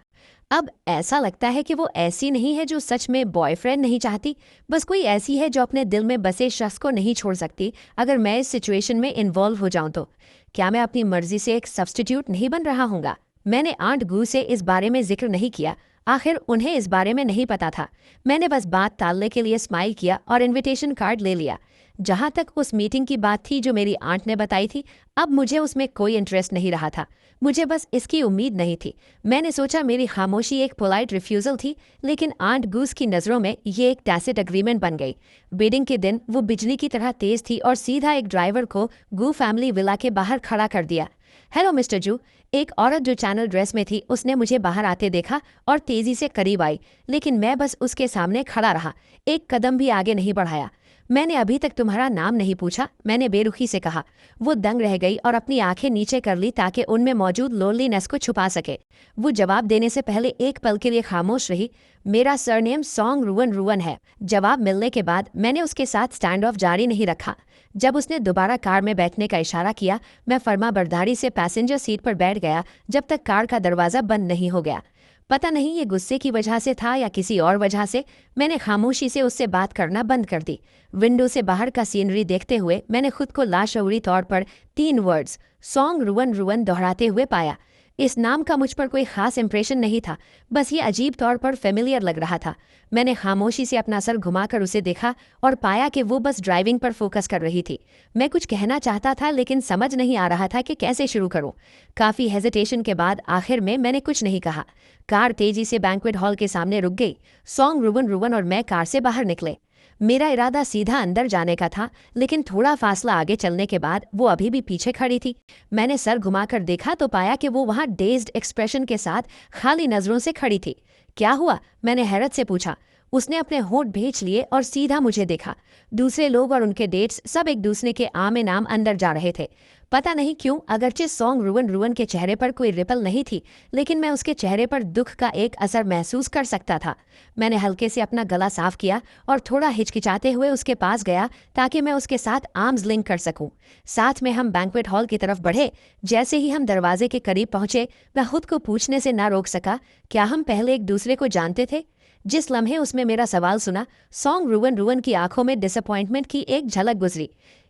अब ऐसा लगता है कि वो ऐसी नहीं है जो सच में बॉयफ्रेंड नहीं चाहती, बस कोई ऐसी है जो अपने दिल में बसे शख्स को नहीं छोड़ सकती अगर मैं इस सिचुएशन में इन्वॉल्व हो जाऊं तो। क्या मैं अपनी मर्जी से एक सब्स्टिट्यूट नहीं बन रहा हूँगा? मैंने आंट गू से इस बारे में जिक्र नहीं किया, आखिर उन्हें इस बारे में नहीं पता था। मैंने बस बात टालने के लिए स्माइल किया और इनविटेशन कार्ड ले लिया। जहाँ तक उस मीटिंग की बात थी जो मेरी आंट ने बताई थी, अब मुझे उसमें कोई इंटरेस्ट नहीं रहा था। मुझे बस इसकी उम्मीद नहीं थी। मैंने सोचा मेरी खामोशी एक पोलाइट रिफ्यूज़ल थी, लेकिन आंट गूस की नज़रों में ये एक टैसिट अग्रीमेंट बन गई। बिडिंग के दिन वो बिजली की तरह तेज थी और सीधा एक ड्राइवर को गू फैमिली विला के बाहर खड़ा कर दिया। हेलो मिस्टर जू। एक औरत जो चैनल ड्रेस में थी, उसने मुझे बाहर आते देखा और तेजी से करीब आई, लेकिन मैं बस उसके सामने खड़ा रहा, एक कदम भी आगे नहीं बढ़ाया। मैंने अभी तक तुम्हारा नाम नहीं पूछा, मैंने बेरुखी से कहा। वो दंग रह गई और अपनी आंखें नीचे कर ली ताकि उनमें मौजूद लोनलीनेस को छुपा सके। वो जवाब देने से पहले एक पल के लिए खामोश रही। मेरा सरनेम सॉन्ग रुवन रुवन है। जवाब मिलने के बाद मैंने उसके साथ स्टैंड ऑफ जारी नहीं रखा। जब उसने दोबारा कार में बैठने का इशारा किया, मैं फर्माबरदारी से पैसेंजर सीट पर बैठ गया जब तक कार का दरवाज़ा बंद नहीं हो गया। पता नहीं ये गुस्से की वजह से था या किसी और वजह से, मैंने खामोशी से उससे बात करना बंद कर दी। विंडो से बाहर का सीनरी देखते हुए मैंने खुद को लाशऊरी तौर पर 3 वर्ड्स सॉन्ग रुवन रुवन दोहराते हुए पाया। इस नाम का मुझ पर कोई खास इंप्रेशन नहीं था, बस ये अजीब तौर पर फेमिलियर लग रहा था। मैंने खामोशी से अपना सर घुमाकर उसे देखा और पाया कि वो बस ड्राइविंग पर फोकस कर रही थी। मैं कुछ कहना चाहता था, लेकिन समझ नहीं आ रहा था कि कैसे शुरू करूं। काफ़ी हेजिटेशन के बाद आखिर में मैंने कुछ नहीं कहा। कार तेजी से बैंक्वेट हॉल के सामने रुक गई। सॉन्ग रुवन रुवन और मैं कार से बाहर निकले। मेरा इरादा सीधा अंदर जाने का था, लेकिन थोड़ा फासला आगे चलने के बाद वो अभी भी पीछे खड़ी थी। मैंने सर घुमाकर देखा तो पाया कि वो वहाँ डेज्ड एक्सप्रेशन के साथ खाली नज़रों से खड़ी थी। क्या हुआ? मैंने हैरत से पूछा। उसने अपने होंठ भींच लिए और सीधा मुझे देखा। दूसरे लोग और उनके डेट्स सब एक दूसरे के आमे नाम अंदर जा रहे थे। पता नहीं क्यों, अगरचे सॉन्ग रुवन रुवन के चेहरे पर कोई रिपल नहीं थी, लेकिन मैं उसके चेहरे पर दुख का एक असर महसूस कर सकता था। मैंने हल्के से अपना गला साफ किया और थोड़ा हिचकिचाते हुए उसके पास गया ताकि मैं उसके साथ आर्म्स लिंक कर सकूं। साथ में हम बैंक्वेट हॉल की तरफ बढ़े। जैसे ही हम दरवाजे के करीब पहुंचे, मैं खुद को पूछने से ना रोक सका, क्या हम पहले एक दूसरे को जानते थे? जिस लम्हे उसमें मेरा सवाल सुना, सॉन्ग रुवन रुवन की आंखों में डिसअपॉइंटमेंट की एक झलक गुजरी।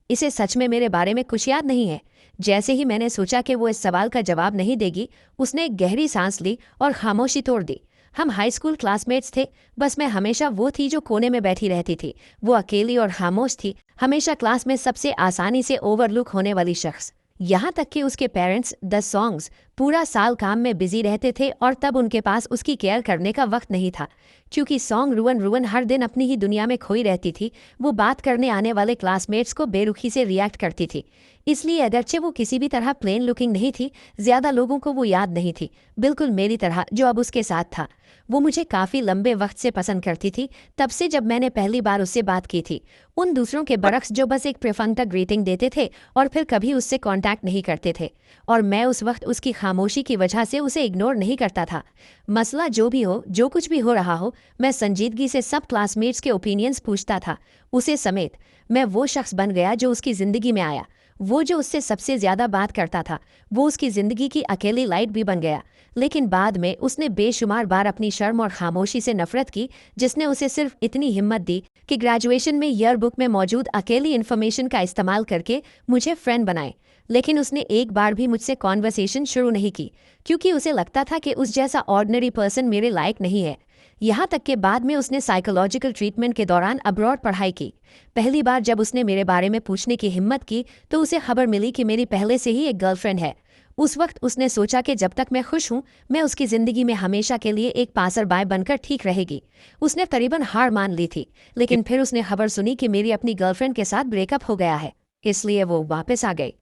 इसे सच में मेरे बारे में कुछ याद नहीं है। जैसे ही मैंने सोचा कि वो इस सवाल का जवाब नहीं देगी, उसने एक गहरी सांस ली और खामोशी तोड़ दी। हम हाई स्कूल क्लासमेट्स थे, बस मैं हमेशा वो थी जो कोने में बैठी रहती थी। वो अकेली और खामोश थी, हमेशा क्लास में सबसे आसानी से ओवरलुक होने वाली शख्स। यहाँ तक कि उसके पेरेंट्स द सॉन्ग्स पूरा साल काम में बिजी रहते थे और तब उनके पास उसकी केयर करने का वक्त नहीं था। क्योंकि सॉन्ग रुवन रुवन हर दिन अपनी ही दुनिया में खोई रहती थी, वो बात करने आने वाले क्लासमेट्स को बेरुखी से रिएक्ट करती थी। इसलिए अगरचे वो किसी भी तरह प्लेन लुकिंग नहीं थी, ज्यादा लोगों को वो याद नहीं थी, बिल्कुल मेरी तरह जो अब उसके साथ था। वो मुझे काफ़ी लंबे वक्त से पसंद करती थी, तब से जब मैंने पहली बार उससे बात की थी। उन दूसरों के बरक्स जो बस एक प्रिफंक्ट ग्रीटिंग देते थे और फिर कभी उससे कांटेक्ट नहीं करते थे, और मैं उस वक्त उसकी खामोशी की वजह से उसे इग्नोर नहीं करता था। मसला जो भी हो, जो कुछ भी हो रहा हो, मैं संजीदगी से सब क्लासमेट्स के ओपिनियंस पूछता था, उसे समेत। मैं वो शख्स बन गया जो उसकी ज़िंदगी में आया, वो जो उससे सबसे ज़्यादा बात करता था, वो उसकी ज़िंदगी की अकेली लाइट भी बन गया। लेकिन बाद में उसने बेशुमार बार अपनी शर्म और खामोशी से नफरत की, जिसने उसे सिर्फ इतनी हिम्मत दी कि ग्रेजुएशन में ईयर बुक में मौजूद अकेली इन्फॉर्मेशन का इस्तेमाल करके मुझे फ्रेंड बनाए। लेकिन उसने एक बार भी मुझसे कॉन्वर्सेशन शुरू नहीं की, क्योंकि उसे लगता था कि उस जैसा ऑर्डिनरी पर्सन मेरे लायक नहीं है। यहाँ तक कि बाद में उसने साइकोलॉजिकल ट्रीटमेंट के दौरान अब्रॉड पढ़ाई की। पहली बार जब उसने मेरे बारे में पूछने की हिम्मत की तो उसे खबर मिली कि मेरी पहले से ही एक गर्लफ्रेंड है। उस वक्त उसने सोचा कि जब तक मैं खुश हूँ, मैं उसकी ज़िंदगी में हमेशा के लिए एक पासर बाय बनकर ठीक रहेगी। उसने करीबन हार मान ली थी, लेकिन फिर उसने खबर सुनी कि मेरी अपनी गर्लफ्रेंड के साथ ब्रेकअप हो गया है, इसलिए वो वापस आ गई।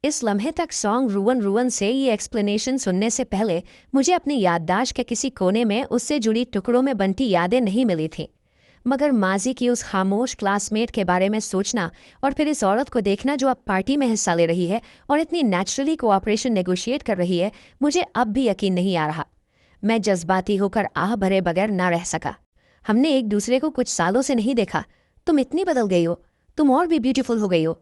इस लम्हे तक सॉन्ग रुवन रुवन से ये एक्सप्लेनेशन सुनने से पहले मुझे अपनी याददाश्त के किसी कोने में उससे जुड़ी टुकड़ों में बनती यादें नहीं मिली थीं। मगर माजी की उस खामोश क्लासमेट के बारे में सोचना और फिर इस औरत को देखना जो अब पार्टी में हिस्सा ले रही है और इतनी नेचुरली कोऑपरेशन नेगोशिएट कर रही है, मुझे अब भी यकीन नहीं आ रहा। मैं जज्बाती होकर आह भरे बगैर ना रह सका। हमने एक दूसरे को कुछ सालों से नहीं देखा, तुम इतनी बदल गई हो, तुम और भी ब्यूटीफुल हो गई हो।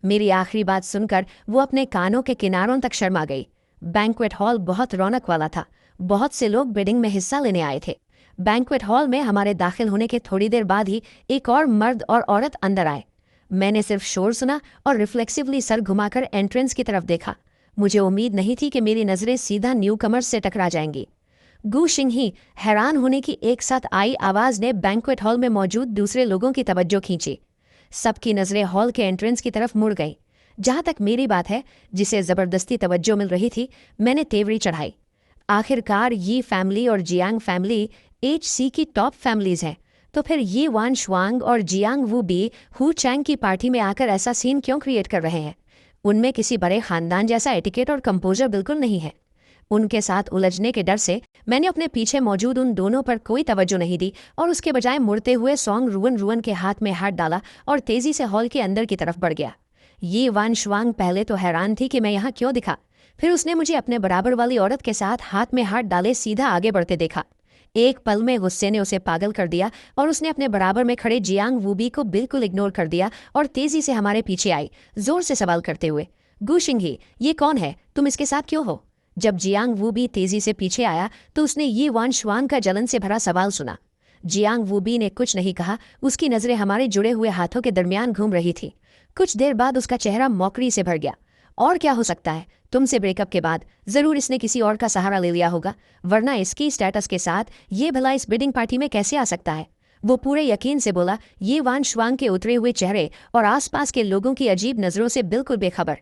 मेरी आखिरी बात सुनकर वो अपने कानों के किनारों तक शर्मा गई। बैंक्वेट हॉल बहुत रौनक वाला था, बहुत से लोग वेडिंग में हिस्सा लेने आए थे। बैंक्वेट हॉल में हमारे दाखिल होने के थोड़ी देर बाद ही एक और मर्द और औरत अंदर आए। मैंने सिर्फ शोर सुना और रिफ्लेक्सिवली सर घुमाकर एंट्रेंस की तरफ देखा। मुझे उम्मीद नहीं थी कि मेरी नज़रें सीधा न्यू कमर्स से टकरा जाएंगी। गू शिंगही हैरान होने की एक साथ आई आवाज़ ने बैंक्वेट हॉल में मौजूद दूसरे लोगों की तवज्जो खींची। सबकी नज़रें हॉल के एंट्रेंस की तरफ मुड़ गईं। जहाँ तक मेरी बात है, जिसे ज़बरदस्ती तवज्जो मिल रही थी, मैंने तेवरी चढ़ाई। आखिरकार यी फैमिली और जियांग फैमिली HC की टॉप फैमिलीज हैं, तो फिर ये वान शुआंग और Jiang Wu Bi Hu Chang की पार्टी में आकर ऐसा सीन क्यों क्रिएट कर रहे हैं? उनमें किसी बड़े खानदान जैसा एटिकेट और कंपोजर बिल्कुल नहीं है। उनके साथ उलझने के डर से मैंने अपने पीछे मौजूद उन दोनों पर कोई तवज्जो नहीं दी और उसके बजाय मुड़ते हुए सॉन्ग रुवन रुवन के हाथ में हाथ डाला और तेजी से हॉल के अंदर की तरफ बढ़ गया। ये वान शुआंग पहले तो हैरान थी कि मैं यहाँ क्यों दिखा, फिर उसने मुझे अपने बराबर वाली औरत के साथ हाथ में हाथ डाले सीधा आगे बढ़ते देखा। एक पल में गुस्से ने उसे पागल कर दिया और उसने अपने बराबर में खड़े जियांग वूबी को बिल्कुल इग्नोर कर दिया और तेजी से हमारे पीछे आई, जोर से सवाल करते हुए, गू शिंगही, ये कौन है, तुम इसके साथ क्यों हो? जब जियांग वूबी तेजी से पीछे आया तो उसने ये वान शुआन का जलन से भरा सवाल सुना। जियांग वूबी ने कुछ नहीं कहा, उसकी नजरें हमारे जुड़े हुए हाथों के दरमियान घूम रही थी। कुछ देर बाद उसका चेहरा मौकरी से भर गया। और क्या हो सकता है, तुमसे ब्रेकअप के बाद जरूर इसने किसी और का सहारा ले लिया होगा, वरना इसकी स्टेटस के साथ ये भला इस वेडिंग पार्टी में कैसे आ सकता है? वो पूरे यकीन से बोला, ये वान शुआंग के उतरे हुए चेहरे और आसपास के लोगों की अजीब नजरों से बिल्कुल बेखबर।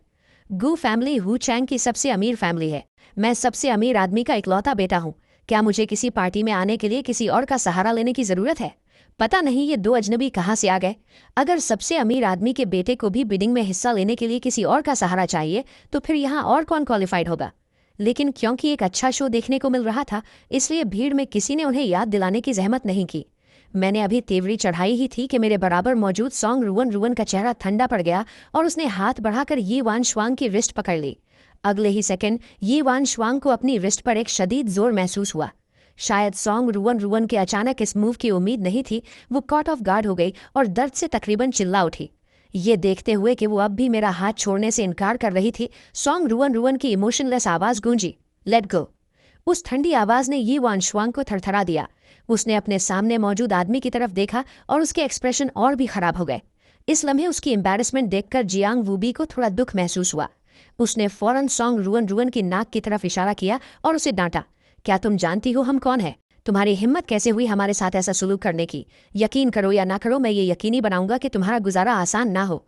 गू फैमिली हु चैंग की सबसे अमीर फैमिली है। मैं सबसे अमीर आदमी का इकलौता बेटा हूँ। क्या मुझे किसी पार्टी में आने के लिए किसी और का सहारा लेने की जरूरत है? पता नहीं ये दो अजनबी कहाँ से आ गए। अगर सबसे अमीर आदमी के बेटे को भी बिडिंग में हिस्सा लेने के लिए किसी और का सहारा चाहिए तो फिर यहाँ और कौन क्वालिफाइड होगा? लेकिन क्योंकि एक अच्छा शो देखने को मिल रहा था, इसलिए भीड़ में किसी ने उन्हें याद दिलाने की जहमत नहीं की। मैंने अभी तेवरी चढ़ाई ही थी कि मेरे बराबर मौजूद सॉन्ग रुवन रुवन का चेहरा ठंडा पड़ गया और उसने हाथ बढ़ाकर ये वान शुआंग की रिस्ट पकड़ ली। अगले ही सेकंड ये वान शुआंग को अपनी रिस्ट पर एक शदीद जोर महसूस हुआ। शायद सॉन्ग रुवन रुवन के अचानक इस मूव की उम्मीद नहीं थी। वो कॉट ऑफ गार्ड हो गई और दर्द से तकरीबन चिल्ला उठी। ये देखते हुए कि वो अब भी मेरा हाथ छोड़ने से इनकार कर रही थी, सॉन्ग रुवन रुवन की इमोशनलेस आवाज़ गूंजी, लेट गो। उस ठंडी आवाज़ ने ये वान शुआंग को थरथरा दिया। उसने अपने सामने मौजूद आदमी की तरफ देखा और उसके एक्सप्रेशन और भी खराब हो गए। इस लम्हे उसकी एम्बैरेसमेंट देखकर जियांग वूबी को थोड़ा दुख महसूस हुआ। उसने फौरन सॉन्ग रुवन रुवन की नाक की तरफ इशारा किया और उसे डांटा, क्या तुम जानती हो हम कौन है? तुम्हारी हिम्मत कैसे हुई हमारे साथ ऐसा सलूक करने की? यकीन करो या ना करो, मैं ये यकीनी बनाऊंगा कि तुम्हारा गुजारा आसान ना हो।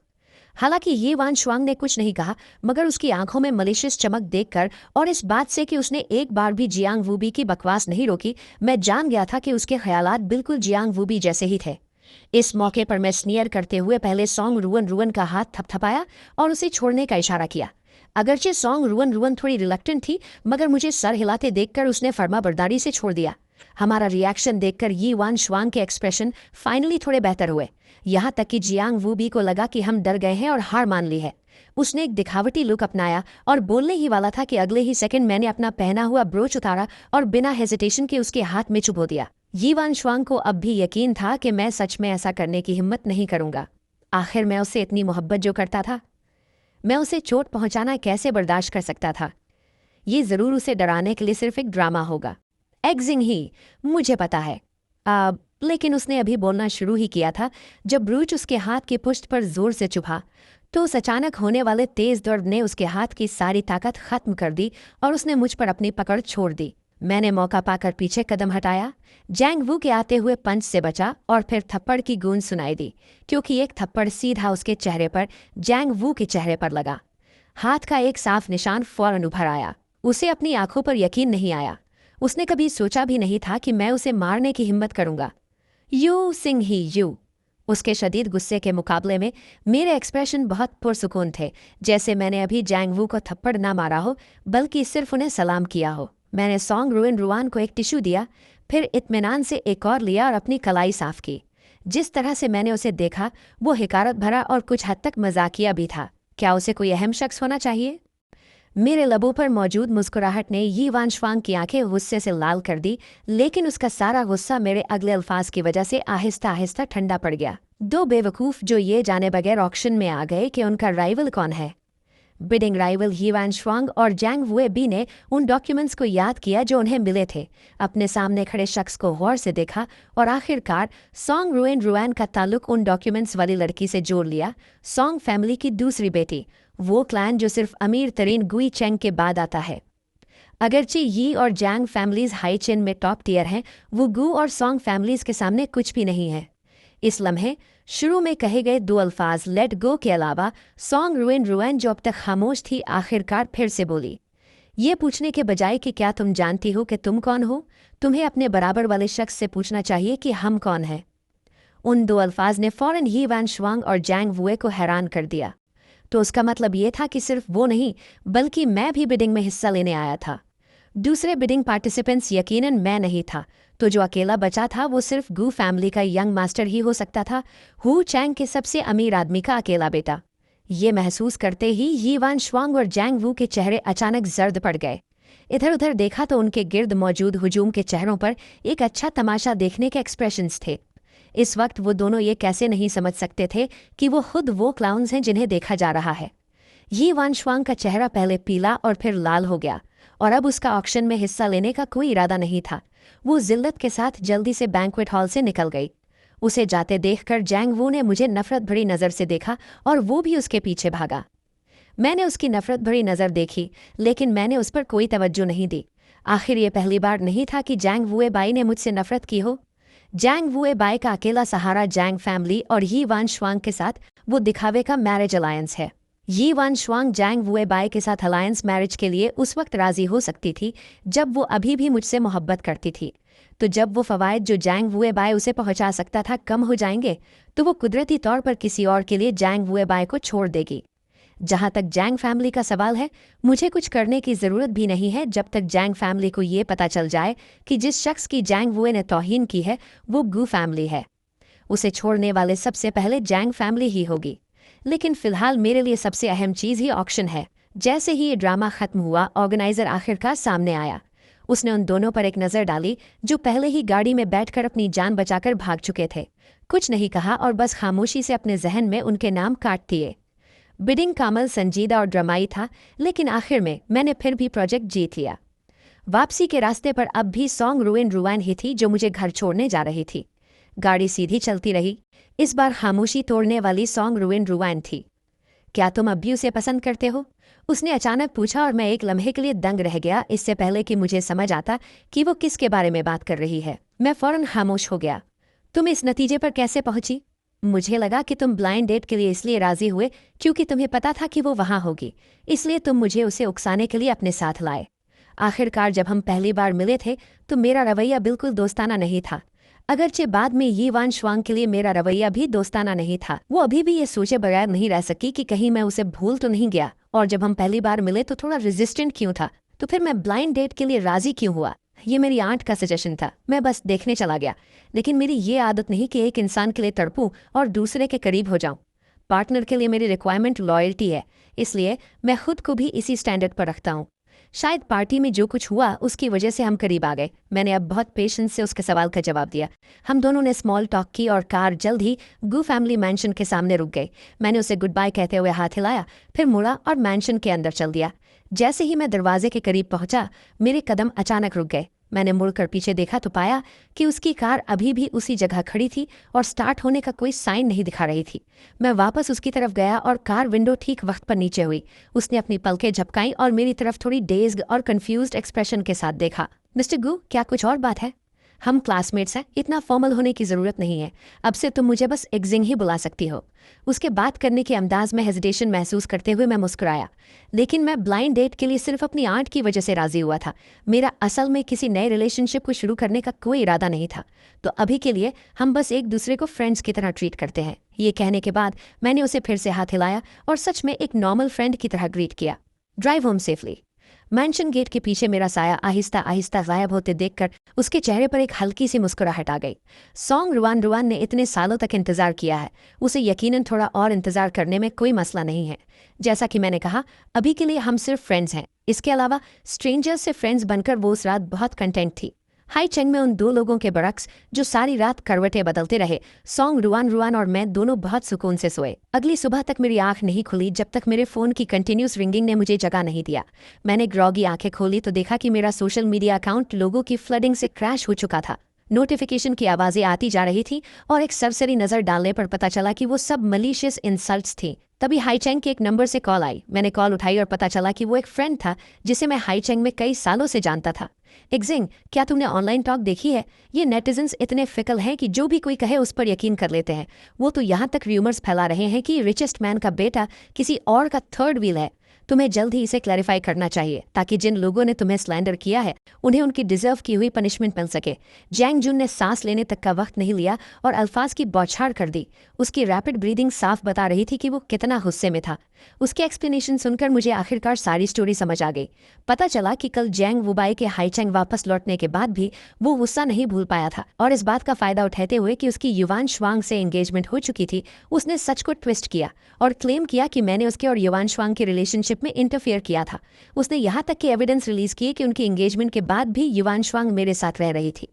हालांकि ये वान शुआंग ने कुछ नहीं कहा, मगर उसकी आंखों में मलिशियस चमक देखकर और इस बात से कि उसने एक बार भी जियांग वूबी की बकवास नहीं रोकी, मैं जान गया था कि उसके ख्यालात बिल्कुल जियांग वूबी जैसे ही थे। इस मौके पर मैं स्नीयर करते हुए पहले सॉन्ग रुवन रुवन का हाथ थपथपाया और उसे छोड़ने का इशारा किया। अगरचे सॉन्ग रुवन रुवन थोड़ी रिलक्टेंट थी, मगर मुझे सर हिलाते देखकर उसने फर्माबरदारी से छोड़ दिया। हमारा रिएक्शन देखकर यी वान शुआंग के एक्सप्रेशन फाइनली थोड़े बेहतर हुए, यहाँ तक कि जियांग वूबी को लगा कि हम डर गए हैं और हार मान ली है। उसने एक दिखावटी लुक अपनाया और बोलने ही वाला था कि अगले ही सेकंड मैंने अपना पहना हुआ ब्रोच उतारा और बिना हेजिटेशन के उसके हाथ में चुभो दिया। यी वान शुआंग को अब भी यकीन था कि मैं सच में ऐसा करने की हिम्मत नहीं करूंगा। आखिर मैं उससे इतनी मोहब्बत जो करता था, मैं उसे चोट पहुंचाना कैसे बर्दाश्त कर सकता था। ये जरूर उसे डराने के लिए सिर्फ एक ड्रामा होगा। एग्जिंग ही, मुझे पता है। लेकिन उसने अभी बोलना शुरू ही किया था जब ब्रूच उसके हाथ की पुष्ट पर जोर से चुभा, तो उस अचानक होने वाले तेज दर्द ने उसके हाथ की सारी ताकत खत्म कर दी और उसने मुझ पर अपनी पकड़ छोड़ दी। मैंने मौका पाकर पीछे कदम हटाया, जैंग वू के आते हुए पंच से बचा और फिर थप्पड़ की गूंज सुनाई दी, क्योंकि एक थप्पड़ सीधा उसके चेहरे पर, जैंग वू के चेहरे पर लगा। हाथ का एक साफ निशान फौरन उभर आया। उसे अपनी आंखों पर यकीन नहीं आया। उसने कभी सोचा भी नहीं था कि मैं उसे मारने की हिम्मत करूंगा। You Singh he you. उसके शदीद गुस्से के मुकाबले में मेरे एक्सप्रेशन बहुत पुरसुकून थे, जैसे मैंने अभी जैंग वू को थप्पड़ ना मारा हो, बल्कि सिर्फ उन्हें सलाम किया हो। मैंने सॉन्ग रुइन रुआन को एक टिश्यू दिया, फिर इत्मीनान से एक और लिया और अपनी कलाई साफ की। जिस तरह से मैंने उसे देखा वो हिकारत भरा और कुछ हद तक मजाकिया भी था। क्या उसे कोई अहम शख्स होना चाहिए? मेरे लबों पर मौजूद मुस्कुराहट ने यी वान शुआंग की आंखें गुस्से से लाल कर दी, लेकिन उसका सारा गुस्सा मेरे अगले अल्फाज की वजह से आहिस्ता आहिस्ता ठंडा पड़ गया। दो बेवकूफ़ जो ये जाने बगैर ऑक्शन में आ गए कि उनका राइवल कौन है। बिडिंग राइवल यी वान शुआंग और जैंग वुए बी ने उन डॉक्यूमेंट्स को याद किया जो उन्हें मिले थे, अपने सामने खड़े शख्स को गौर से देखा और आखिरकार सॉन्ग रुइन रुआन का ताल्लुक उन डॉक्यूमेंट्स वाली लड़की से जोड़ लिया, सॉन्ग फैमिली की दूसरी बेटी, वो क्लैन जो सिर्फ अमीर तरीन गुई चेंग के बाद आता है। अगरचे यी और जैंग फैमिलीज हाई चेन में टॉप टियर हैं, वो गू और सॉन्ग फैमिलीज के सामने कुछ भी नहीं है। इस लम्हे शुरू में कहे गए दो अल्फाज लेट गो के अलावा सॉन्ग रुइन रुआन जो अब तक खामोश थी, आखिरकार फिर से बोली, ये पूछने के बजाय कि क्या तुम जानती हो कि तुम कौन हो, तुम्हें अपने बराबर वाले शख्स से पूछना चाहिए कि हम कौन हैं। उन दो अल्फाज ने फौरन यी वान शुआंग और जैंग वुए को हैरान कर दिया। तो उसका मतलब ये था कि सिर्फ वो नहीं, बल्कि मैं भी बिडिंग में हिस्सा लेने आया था। दूसरे बिडिंग पार्टिसिपेंट्स यकीनन मैं नहीं था, तो जो अकेला बचा था वो सिर्फ गू फैमिली का यंग मास्टर ही हो सकता था, हु चैंग के सबसे अमीर आदमी का अकेला बेटा। ये महसूस करते ही यी वान शुआंग और जैंग वू के चेहरे अचानक जर्द पड़ गए। इधर उधर देखा तो उनके गिर्द मौजूद हुजूम के चेहरों पर एक अच्छा तमाशा देखने के एक्सप्रेशंस थे। इस वक्त वो दोनों ये कैसे नहीं समझ सकते थे कि वो खुद वो क्लाउन्स हैं जिन्हें देखा जा रहा है। यी वान शुआंग का चेहरा पहले पीला और फिर लाल हो गया और अब उसका ऑक्शन में हिस्सा लेने का कोई इरादा नहीं था। वो जिल्लत के साथ जल्दी से बैंक्वेट हॉल से निकल गई। उसे जाते देखकर जैंग वू ने मुझे नफरत भरी नज़र से देखा और वो भी उसके पीछे भागा। मैंने उसकी नफरत भरी नज़र देखी, लेकिन मैंने उस पर कोई तवज्जो नहीं दी। आखिर ये पहली बार नहीं था कि जैंग वुए बाई ने मुझसे नफरत की हो। जैंग वुए बाई का अकेला सहारा जैंग फैमिली और यी वान शुआंग के साथ वो दिखावे का मैरिज अलायंस है। यी वान शुआंग जैंग वुए बाई के साथ अलायंस मैरिज के लिए उस वक्त राजी हो सकती थी जब वो अभी भी मुझसे मोहब्बत करती थी। तो जब वो फ़वाइद जो जैंग वुए बाई उसे पहुंचा सकता था कम हो जाएंगे, तो वो कुदरती तौर पर किसी और के लिए जैंग वुए बाई को छोड़ देगी। जहाँ तक जैंग फैमिली का सवाल है, मुझे कुछ करने की ज़रूरत भी नहीं है जब तक जैंग फैमिली को ये पता चल जाए कि जिस शख्स की जैंग वुए ने तौहीन की है वो गू फैमिली है। उसे छोड़ने वाले सबसे पहले जैंग फैमिली ही होगी। लेकिन फ़िलहाल मेरे लिए सबसे अहम चीज़ ही ऑक्शन है। जैसे ही ये ड्रामा ख़त्म हुआ, ऑर्गेनाइज़र आखिरकार सामने आया। उसने उन दोनों पर एक नज़र डाली जो पहले ही गाड़ी में बैठकर अपनी जान बचाकर भाग चुके थे। कुछ नहीं कहा और बस खामोशी से अपने जहन में उनके नाम काट दिए। बिडिंग का अमल संजीदा और ड्रामाई था, लेकिन आखिर में मैंने फिर भी प्रोजेक्ट जीत लिया। वापसी के रास्ते पर अब भी सॉन्ग रुइन रुआन ही थी जो मुझे घर छोड़ने जा रही थी। गाड़ी सीधी चलती रही। इस बार खामोशी तोड़ने वाली सॉन्ग रुइन रुआन थी। क्या तुम अब भी उसे पसंद करते हो? उसने अचानक पूछा और मैं एक लम्हे के लिए दंग रह गया, इससे पहले कि मुझे समझ आता कि वो किसके बारे में बात कर रही है। मैं फौरन खामोश हो गया। तुम इस नतीजे पर कैसे पहुंची? मुझे लगा कि तुम ब्लाइंड डेट के लिए इसलिए राजी हुए क्योंकि तुम्हें पता था कि वो वहां होगी, इसलिए तुम मुझे उसे उकसाने के लिए अपने साथ लाए। आखिरकार जब हम पहली बार मिले थे तो मेरा रवैया बिल्कुल दोस्ताना नहीं था। अगरचे बाद में ये वान श्वांग के लिए मेरा रवैया भी दोस्ताना नहीं था। वो अभी भी ये सोचे बगैर नहीं रह सकी कि कहीं मैं उसे भूल तो नहीं गया, और जब हम पहली बार मिले तो थोड़ा रेजिस्टेंट क्यों था, तो फिर मैं ब्लाइंड डेट के लिए राजी क्यों हुआ। ये मेरी आंट का सजेशन था, मैं बस देखने चला गया। लेकिन मेरी ये आदत नहीं कि एक इंसान के लिए तड़पूं और दूसरे के करीब हो जाऊं। पार्टनर के लिए मेरी रिक्वायरमेंट लॉयल्टी है, इसलिए मैं खुद को भी इसी स्टैंडर्ड पर रखता हूँ। शायद पार्टी में जो कुछ हुआ उसकी वजह से हम करीब आ गए। मैंने अब बहुत पेशेंस से उसके सवाल का जवाब दिया। हम दोनों ने स्मॉल टॉक की और कार जल्द ही गू फैमिली मैंशन के सामने रुक गई। मैंने उसे गुड बाय कहते हुए हाथ हिलाया, फिर मुड़ा और मैंशन के अंदर चल दिया। जैसे ही मैं दरवाजे के करीब पहुंचा, मेरे कदम अचानक रुक गए। मैंने मुड़कर पीछे देखा तो पाया कि उसकी कार अभी भी उसी जगह खड़ी थी और स्टार्ट होने का कोई साइन नहीं दिखा रही थी। मैं वापस उसकी तरफ गया और कार विंडो ठीक वक्त पर नीचे हुई। उसने अपनी पलकें झपकाई और मेरी तरफ थोड़ी डेज्ड और कंफ्यूज्ड एक्सप्रेशन के साथ देखा। मिस्टर गू, क्या कुछ और बात है? हम क्लासमेट्स हैं, इतना फॉर्मल होने की ज़रूरत नहीं है। अब से तुम मुझे बस एग्जिंग ही बुला सकती हो। उसके बात करने के अंदाज में हेजिटेशन महसूस करते हुए मैं मुस्कुराया। लेकिन मैं ब्लाइंड डेट के लिए सिर्फ अपनी आंट की वजह से राजी हुआ था। मेरा असल में किसी नए रिलेशनशिप को शुरू करने का कोई इरादा नहीं था। तो अभी के लिए हम बस एक दूसरे को फ्रेंड्स की तरह ट्रीट करते हैं। ये कहने के बाद मैंने उसे फिर से हाथ हिलाया और सच में एक नॉर्मल फ्रेंड की तरह ग्रीट किया। Drive home safely. Mansion gate के पीछे मेरा साया आहिस्ता आहिस्ता गायब होते देखकर उसके चेहरे पर एक हल्की सी मुस्कुराहट आ गई। सॉन्ग रुआन रुआन ने इतने सालों तक इंतजार किया है, उसे यकीनन थोड़ा और इंतजार करने में कोई मसला नहीं है। जैसा कि मैंने कहा, अभी के लिए हम सिर्फ फ्रेंड्स हैं। इसके अलावा स्ट्रेंजर्स से फ्रेंड्स बनकर वो उस रात बहुत कंटेंट थी। हाई चेंग में उन दो लोगों के बरक्स जो सारी रात करवटें बदलते रहे, सॉन्ग रुआन रुआन और मैं दोनों बहुत सुकून से सोए। अगली सुबह तक मेरी आंख नहीं खुली जब तक मेरे फ़ोन की कंटिन्यूस रिंगिंग ने मुझे जगा नहीं दिया। मैंने ग्रॉगी आंखें खोली तो देखा कि मेरा सोशल मीडिया अकाउंट लोगों की फ्लडिंग से क्रैश हो चुका था। नोटिफिकेशन की आवाज़ें आती जा रही थी और एक सरसरी नज़र डालने पर पता चला कि वो सब मलीशियस इंसल्ट्स थी। तभी हाईचेंग के एक नंबर से कॉल आई। मैंने कॉल उठाई और पता चला कि वो एक फ्रेंड था जिसे मैं हाईचेंग में कई सालों से जानता था। एग्जिंग, क्या तुमने ऑनलाइन टॉक देखी है? ये नेटिजन्स इतने फिकल हैं कि जो भी कोई कहे उस पर यकीन कर लेते हैं। वो तो यहाँ तक र्यूमर्स फैला रहे हैं कि रिचेस्ट मैन का बेटा किसी और का थर्ड व्हील है। तुम्हें जल्द ही इसे क्लैरिफाई करना चाहिए ताकि जिन लोगों ने तुम्हें स्लैंडर किया है उन्हें उनकी डिजर्व की हुई पनिशमेंट मिल सके। जैंग जुन ने सांस लेने तक का वक्त नहीं लिया और अल्फाज की बौछार कर दी। उसकी रैपिड ब्रीदिंग साफ बता रही थी कि वो कितना गुस्से में था। उसके एक्सप्लेनेशन सुनकर मुझे आखिरकार सारी स्टोरी समझ आ गई। पता चला कि कल जैंग वुबाई के हाईचेंग वापस लौटने के बाद भी वो गुस्सा नहीं भूल पाया था, और इस बात का फायदा उठाते हुए कि उसकी युवान श्वांग से एंगेजमेंट हो चुकी थी, उसने सच को ट्विस्ट किया और क्लेम किया कि मैंने उसके और युवान श्वांग के रिलेशनशिप में इंटरफेयर किया था। उसने यहाँ तक कि एविडेंस रिलीज किए कि उनकी एंगेजमेंट के बाद भी युवान श्वांग मेरे साथ रह रही थी।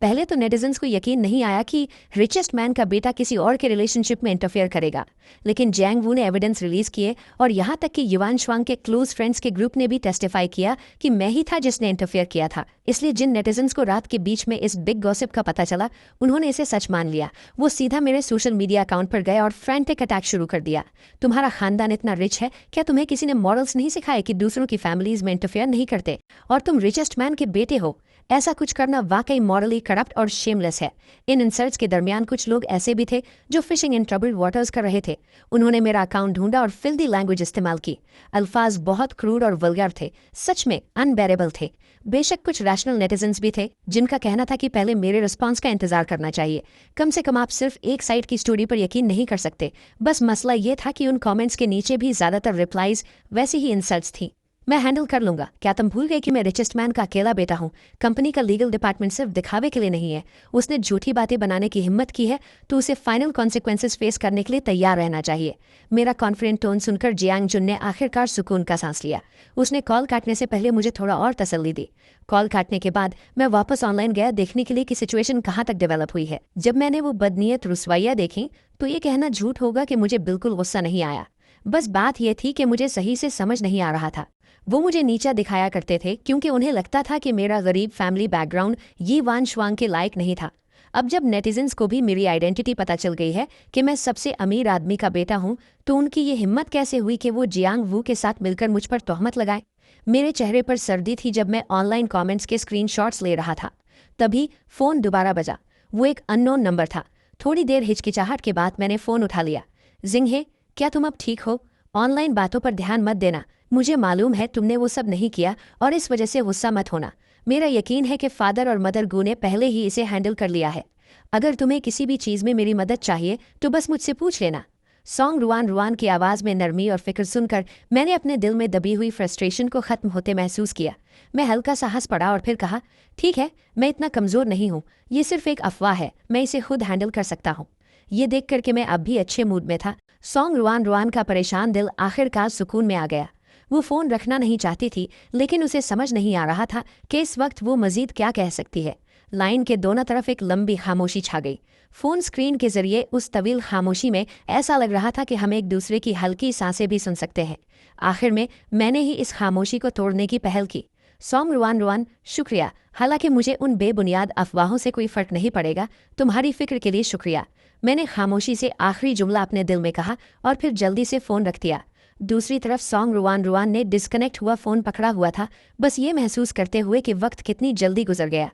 पहले तो नेटिजन्स को यकीन नहीं आया कि रिचेस्ट मैन का बेटा किसी और के रिलेशनशिप में इंटरफेयर करेगा, लेकिन जैंग वू ने एविडेंस रिलीज किए और यहाँ तक कि युवान श्वांग के क्लोज फ्रेंड्स के ग्रुप ने भी टेस्टिफाई किया कि मैं ही था जिसने इंटरफेयर किया था। इसलिए जिन नेटिजन्स को रात के बीच में इस बिग गॉसिप का पता चला, उन्होंने इसे सच मान लिया। वो सीधा मेरे सोशल मीडिया अकाउंट पर गए और फ्रैंटिक अटैक शुरू कर दिया। तुम्हारा खानदान इतना रिच है, क्या तुम्हें किसी ने मॉरल्स नहीं सिखाए कि दूसरों की फैमिलीज में इंटरफेयर नहीं करते? और तुम रिचेस्ट मैन के बेटे हो। ऐसा कुछ करना वाकई मॉरली करप्ट और शेमलेस है। इन इंसल्ट्स के दरमियान कुछ लोग ऐसे भी थे जो फिशिंग इन ट्रबल्ड वाटर्स कर रहे थे। उन्होंने मेरा अकाउंट ढूंढा और फिल्दी लैंग्वेज इस्तेमाल की। अल्फाज बहुत क्रूर और वल्गर थे, सच में अनबेरेबल थे। बेशक कुछ रैशनल नेटिजन्स भी थे जिनका कहना था कि पहले मेरे रिस्पांस का इंतजार करना चाहिए। कम से कम आप सिर्फ एक साइड की स्टोरी पर यकीन नहीं कर सकते। बस मसला ये था कि उन कमेंट्स के नीचे भी ज्यादातर रिप्लाईज वैसी ही इंसल्ट्स थी। मैं हैंडल कर लूंगा। क्या तुम भूल गए कि मैं रिचेस्ट मैन का अकेला बेटा हूँ? कंपनी का लीगल डिपार्टमेंट सिर्फ दिखावे के लिए नहीं है। उसने झूठी बातें बनाने की हिम्मत की है तो उसे फाइनल कॉन्सिक्वेंसेस फेस करने के लिए तैयार रहना चाहिए। मेरा कॉन्फिडेंट टोन सुनकर जियांग जुन ने आखिरकार सुकून का सांस लिया। उसने कॉल काटने से पहले मुझे थोड़ा और तसल्ली दी। कॉल काटने के बाद मैं वापस ऑनलाइन गया देखने के लिए कि सिचुएशन कहाँ तक डेवलप हुई है। जब मैंने वो बदनीयत रुसवाइयाँ देखी तो ये कहना झूठ होगा कि मुझे बिल्कुल गुस्सा नहीं आया। बस बात यह थी कि मुझे सही से समझ नहीं आ रहा था। वो मुझे नीचा दिखाया करते थे क्योंकि उन्हें लगता था कि मेरा गरीब फैमिली बैकग्राउंड ये वान श्वांग के लायक नहीं था। अब जब नेटिजन्स को भी मेरी आइडेंटिटी पता चल गई है कि मैं सबसे अमीर आदमी का बेटा हूँ, तो उनकी ये हिम्मत कैसे हुई कि वो जियांग वू के साथ मिलकर मुझ पर तोहमत लगाए? मेरे चेहरे पर सर्दी थी जब मैं ऑनलाइन कमेंट्स के स्क्रीनशॉट्स ले रहा था। तभी फ़ोन दोबारा बजा। वो एक अननोन नंबर था। थोड़ी देर हिचकिचाहट के बाद मैंने फ़ोन उठा लिया। जिंग हे, क्या तुम अब ठीक हो? ऑनलाइन बातों पर ध्यान मत देना। मुझे मालूम है तुमने वो सब नहीं किया और इस वजह से गुस्सा मत होना। मेरा यकीन है कि फादर और मदर गू ने पहले ही इसे हैंडल कर लिया है। अगर तुम्हें किसी भी चीज़ में मेरी मदद चाहिए तो बस मुझसे पूछ लेना। सॉन्ग रुआन रुआन की आवाज़ में नरमी और फिक्र सुनकर मैंने अपने दिल में दबी हुई फ्रस्ट्रेशन को ख़त्म होते महसूस किया। मैं हल्का सा हंस पड़ा और फिर कहा, ठीक है, मैं इतना कमज़ोर नहीं हूँ, ये सिर्फ एक अफवाह है, मैं इसे खुद हैंडल कर सकता हूँ। ये देख करके मैं अब भी अच्छे मूड में था। सॉन्ग रुआन रुआन का परेशान दिल आखिरकार सुकून में आ गया। वो फ़ोन रखना नहीं चाहती थी, लेकिन उसे समझ नहीं आ रहा था कि इस वक्त वो मज़ीद क्या कह सकती है। लाइन के दोनों तरफ एक लंबी खामोशी छा गई। फ़ोन स्क्रीन के जरिए उस तवील खामोशी में ऐसा लग रहा था कि हम एक दूसरे की हल्की सांसें भी सुन सकते हैं। आखिर में मैंने ही इस खामोशी को तोड़ने की पहल की। सॉन्ग रुआन रुआन, शुक्रिया। हालांकि मुझे उन बेबुनियाद अफवाहों से कोई फ़र्क नहीं पड़ेगा। तुम्हारी फ़िक्र के लिए शुक्रिया। मैंने खामोशी से आखिरी जुमला अपने दिल में कहा और फिर जल्दी से फ़ोन रख दिया। दूसरी तरफ सॉन्ग रुआन रुआन ने डिस्कनेक्ट हुआ फ़ोन पकड़ा हुआ था, बस ये महसूस करते हुए कि वक्त कितनी जल्दी गुजर गया।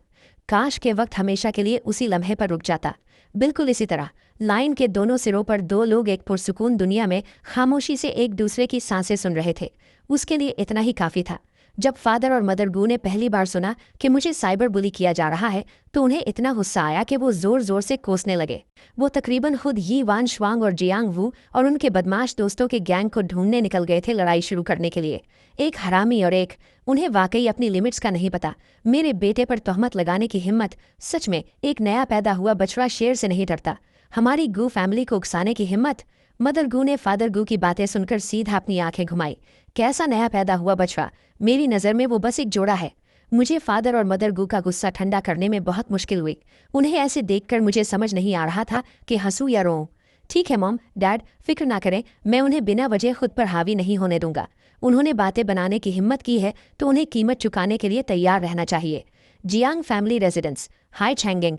काश के वक्त हमेशा के लिए उसी लम्हे पर रुक जाता। बिल्कुल इसी तरह लाइन के दोनों सिरों पर दो लोग एक पुरसुकून दुनिया में खामोशी से एक दूसरे की सांसें सुन रहे थे। उसके लिए इतना ही काफ़ी था। जब फादर और मदर गू ने पहली बार सुना कि मुझे साइबर बुली किया जा रहा है तो उन्हें इतना गुस्सा आया कि वो ज़ोर ज़ोर से कोसने लगे। वो तकरीबन खुद यी वान श्वांग और जियांग वू और उनके बदमाश दोस्तों के गैंग को ढूंढने निकल गए थे लड़ाई शुरू करने के लिए। एक हरामी और एक, उन्हें वाकई अपनी लिमिट्स का नहीं पता। मेरे बेटे पर तोहमत लगाने की हिम्मत, सच में एक नया पैदा हुआ बछड़ा शेर से नहीं डरता। हमारी गू फैमिली को उकसाने की हिम्मत। मदर गू ने फादर गू की बातें सुनकर सीधा अपनी आंखें घुमाई। कैसा नया पैदा हुआ बछड़ा? मेरी नज़र में वो बस एक जोड़ा है। मुझे फादर और मदर गू का गुस्सा ठंडा करने में बहुत मुश्किल हुई। उन्हें ऐसे देखकर मुझे समझ नहीं आ रहा था कि हंसूं या रोऊं। ठीक है मॉम, डैड, फिक्र ना करें, मैं उन्हें बिना वजह खुद पर हावी नहीं होने दूंगा। उन्होंने बातें बनाने की हिम्मत की है तो उन्हें कीमत चुकाने के लिए तैयार रहना चाहिए। जियांग फैमिली रेजिडेंस, हाई छैंगिंग।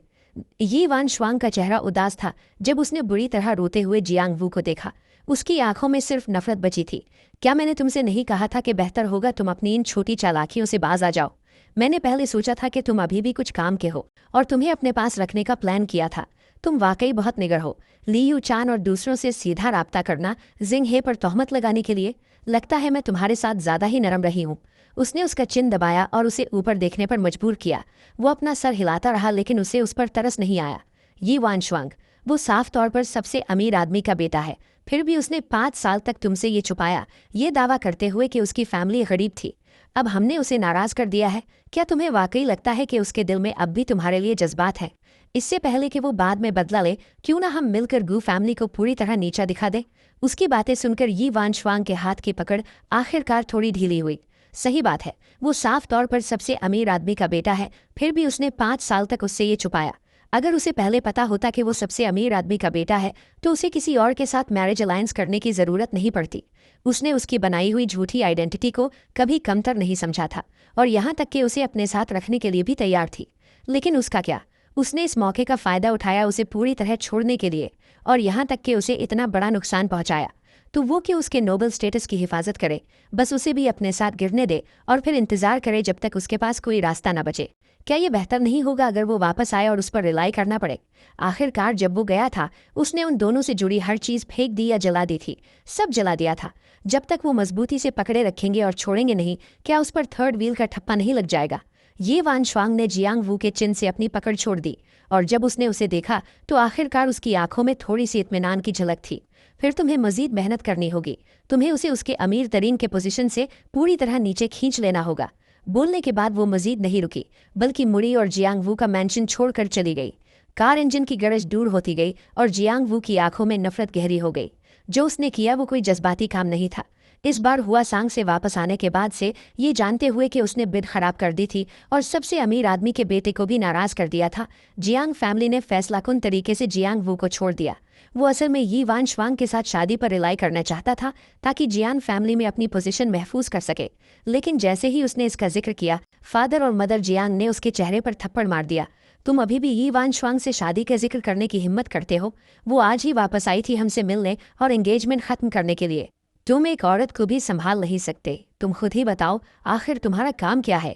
यी वान श्वांग का चेहरा उदास था जब उसने बुरी तरह रोते हुए जियांग वू को देखा। उसकी आंखों में सिर्फ नफरत बची थी। क्या मैंने तुमसे नहीं कहा था कि बेहतर होगा तुम अपनी इन छोटी चालाकियों से बाज आ जाओ? मैंने पहले सोचा था कि तुम अभी भी कुछ काम के हो और तुम्हें अपने पास रखने का प्लान किया था। तुम वाकई बहुत निगर हो। ली यू चान और दूसरों से सीधा राब्ता करना, जिंग हे पर तोहमत लगाने के लिए। लगता है मैं तुम्हारे साथ ज़्यादा ही नरम रही हूँ। उसने उसका चिन दबाया और उसे ऊपर देखने पर मजबूर किया। वो अपना सर हिलाता रहा लेकिन उसे उस पर तरस नहीं आया। यी वान श्वांग, वो साफ तौर पर सबसे अमीर आदमी का बेटा है, फिर भी उसने 5 साल तक तुमसे ये छुपाया, ये दावा करते हुए कि उसकी फैमिली गरीब थी। अब हमने उसे नाराज़ कर दिया है। क्या तुम्हें वाकई लगता है कि उसके दिल में अब भी तुम्हारे लिए जज्बात हैं? इससे पहले कि वो बाद में बदला ले, क्यों ना हम मिलकर गू फैमिली को पूरी तरह नीचा दिखा दें? उसकी बातें सुनकर यी वान श्वांग के हाथ की पकड़ आखिरकार थोड़ी ढीली हुई। सही बात है, वो साफ तौर पर सबसे अमीर आदमी का बेटा है, फिर भी उसने 5 साल तक उससे ये छुपाया। अगर उसे पहले पता होता कि वो सबसे अमीर आदमी का बेटा है तो उसे किसी और के साथ मैरिज अलायंस करने की ज़रूरत नहीं पड़ती। उसने उसकी बनाई हुई झूठी आइडेंटिटी को कभी कमतर नहीं समझा था और यहाँ तक कि उसे अपने साथ रखने के लिए भी तैयार थी। लेकिन उसका क्या? उसने इस मौके का फ़ायदा उठाया उसे पूरी तरह छोड़ने के लिए, और यहाँ तक कि उसे इतना बड़ा नुकसान पहुँचाया। तो वो कि उसके नोबल स्टेटस की हिफाजत करे, बस उसे भी अपने साथ गिरने दे और फिर इंतज़ार करे जब तक उसके पास कोई रास्ता न बचे। क्या ये बेहतर नहीं होगा अगर वो वापस आए और उस पर रिलाई करना पड़े? आखिरकार जब वो गया था उसने उन दोनों से जुड़ी हर चीज़ फेंक दी या जला दी थी। सब जला दिया था। जब तक वो मजबूती से पकड़े रखेंगे और छोड़ेंगे नहीं, क्या उस पर थर्ड व्हील का ठप्पा नहीं लग जाएगा? ये वान श्वांग ने जियांग वू के चिन से अपनी पकड़ छोड़ दी और जब उसने उसे देखा तो आखिरकार उसकी आंखों में थोड़ी सी इत्मीनान की झलक थी। फिर तुम्हें मजीद मेहनत करनी होगी। तुम्हें उसे उसके अमीर तरीन के पोजीशन से पूरी तरह नीचे खींच लेना होगा। बोलने के बाद वो मजीद नहीं रुकी, बल्कि मुड़ी और जियांग वू का मैंशन छोड़कर चली गई। कार इंजन की गरज दूर होती गई और जियांग वू की आंखों में नफरत गहरी हो गई। जो उसने किया वो कोई जज्बाती काम नहीं था। इस बार हुआ सांग से वापस आने के बाद से, ये जानते हुए कि उसने बिड खराब कर दी थी और सबसे अमीर आदमी के बेटे को भी नाराज़ कर दिया था, जियांग फैमिली ने फैसलाकुन तरीके से जियांग वू को छोड़ दिया। वो असल में यी वान श्वांग के साथ शादी पर रिलाई करना चाहता था ताकि जियान फैमिली में अपनी पोजीशन महफूज कर सके। लेकिन जैसे ही उसने इसका जिक्र किया, फादर और मदर जियांग ने उसके चेहरे पर थप्पड़ मार दिया। तुम अभी भी यी वान श्वांग से शादी का जिक्र करने की हिम्मत करते हो? वो आज ही वापस आई थी हमसे मिलने और एंगेजमेंट खत्म करने के लिए। तुम एक औरत को भी संभाल नहीं सकते। तुम खुद ही बताओ, आखिर तुम्हारा काम क्या है?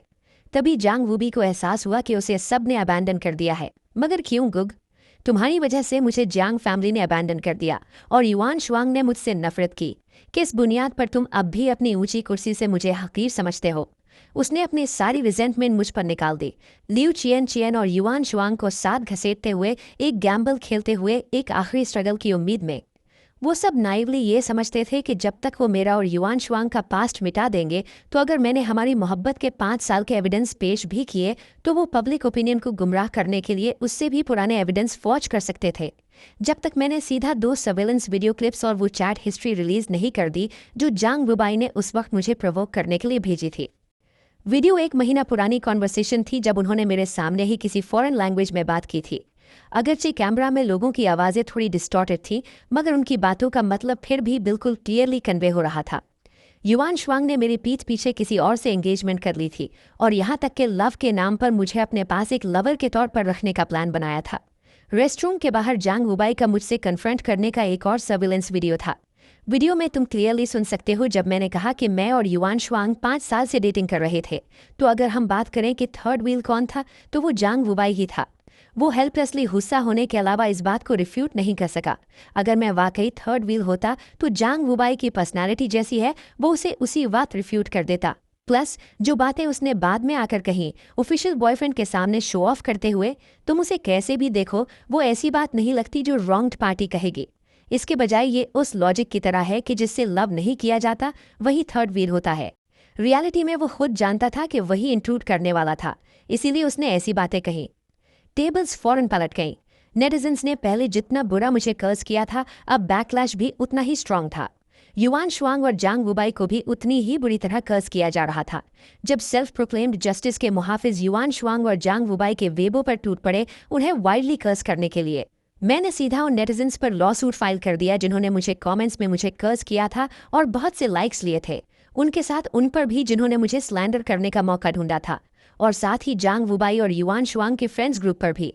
तभी जांग वूबी को एहसास हुआ कि उसे सब ने अबैंडन कर दिया है। मगर क्यों गुग? तुम्हारी वजह से मुझे जियांग फैमिली ने अबैंडन कर दिया और युआन शुआंग ने मुझसे नफरत की। किस बुनियाद पर तुम अब भी अपनी ऊंची कुर्सी से मुझे हकीर समझते हो? उसने अपनी सारी रिजेंटमेंट मुझ पर निकाल दी। लियू चियन चियन और युआन शुआंग को साथ घसीटते हुए, एक गैम्बल खेलते हुए, एक आखिरी स्ट्रगल की उम्मीद में। वो सब नाइवली ये समझते थे कि जब तक वो मेरा और युआन शुआंग का पास्ट मिटा देंगे, तो अगर मैंने हमारी मोहब्बत के 5 साल के एविडेंस पेश भी किए तो वो पब्लिक ओपिनियन को गुमराह करने के लिए उससे भी पुराने एविडेंस फॉर्ज कर सकते थे। जब तक मैंने सीधा 2 सर्वेलेंस वीडियो क्लिप्स और वो चैट हिस्ट्री रिलीज नहीं कर दी जो जांग वुबाई ने उस वक्त मुझे प्रोवोक करने के लिए भेजी थी। वीडियो 1 महीना पुरानी कॉन्वर्सेशन थी जब उन्होंने मेरे सामने ही किसी फॉरेन लैंग्वेज में बात की थी। अगरचे कैमरा में लोगों की आवाज़ें थोड़ी डिस्टॉर्टेड थी, मगर उनकी बातों का मतलब फिर भी बिल्कुल क्लियरली कन्वे हो रहा था। युआन शुआंग ने मेरी पीठ पीछे किसी और से एंगेजमेंट कर ली थी और यहाँ तक कि लव के नाम पर मुझे अपने पास एक लवर के तौर पर रखने का प्लान बनाया था। रेस्टरूम के बाहर जांग वुबाई का मुझसे कन्फ्रंट करने का एक और सर्विलेंस वीडियो था। वीडियो में तुम क्लियरली सुन सकते हो जब मैंने कहा कि मैं और युआन शुआंग 5 साल से डेटिंग कर रहे थे। तो अगर हम बात करें कि थर्ड व्हील कौन था, तो वो जांग वुबाई ही था। वो हेल्पलेसली गुस्सा होने के अलावा इस बात को रिफ्यूट नहीं कर सका। अगर मैं वाकई थर्ड व्हील होता तो जांग वुबाई की पर्सनालिटी जैसी है, वो उसे उसी वक्त रिफ्यूट कर देता। प्लस जो बातें उसने बाद में आकर कहीं ऑफिशियल बॉयफ्रेंड के सामने शो ऑफ करते हुए, तुम उसे कैसे भी देखो वो ऐसी बात नहीं लगती जो रॉन्ग्ड पार्टी कहेगी। इसके बजाय ये उस लॉजिक की तरह है कि जिससे लव नहीं किया जाता वही थर्ड व्हील होता है। रियलिटी में वो खुद जानता था कि वही इंट्रूड करने वाला था, इसीलिए उसने ऐसी बातें कही। टेबल्स फौरन पलट गईं। नेटिजन्स ने पहले जितना बुरा मुझे कर्ज किया था, अब बैकलैश भी उतना ही स्ट्रांग था। युआन शुआंग और जांग वुबाई को भी उतनी ही बुरी तरह कर्ज किया जा रहा था। जब सेल्फ प्रोक्लेम्ड जस्टिस के मुहाफिज युआन शुआंग और जांग वुबाई के वेबो पर टूट पड़े उन्हें वाइडली कर्ज करने के लिए, मैंने सीधा उन नेटिजन्स पर लॉ सूट फाइल कर दिया जिन्होंने मुझे कमेंट्स में मुझे कर्ज किया था और बहुत से लाइक्स लिए थे। उनके साथ उन पर भी जिन्होंने मुझे स्लैंडर करने का मौका ढूंढा था, और साथ ही जांग वुबाई और युआन शुआंग के फ्रेंड्स ग्रुप पर भी।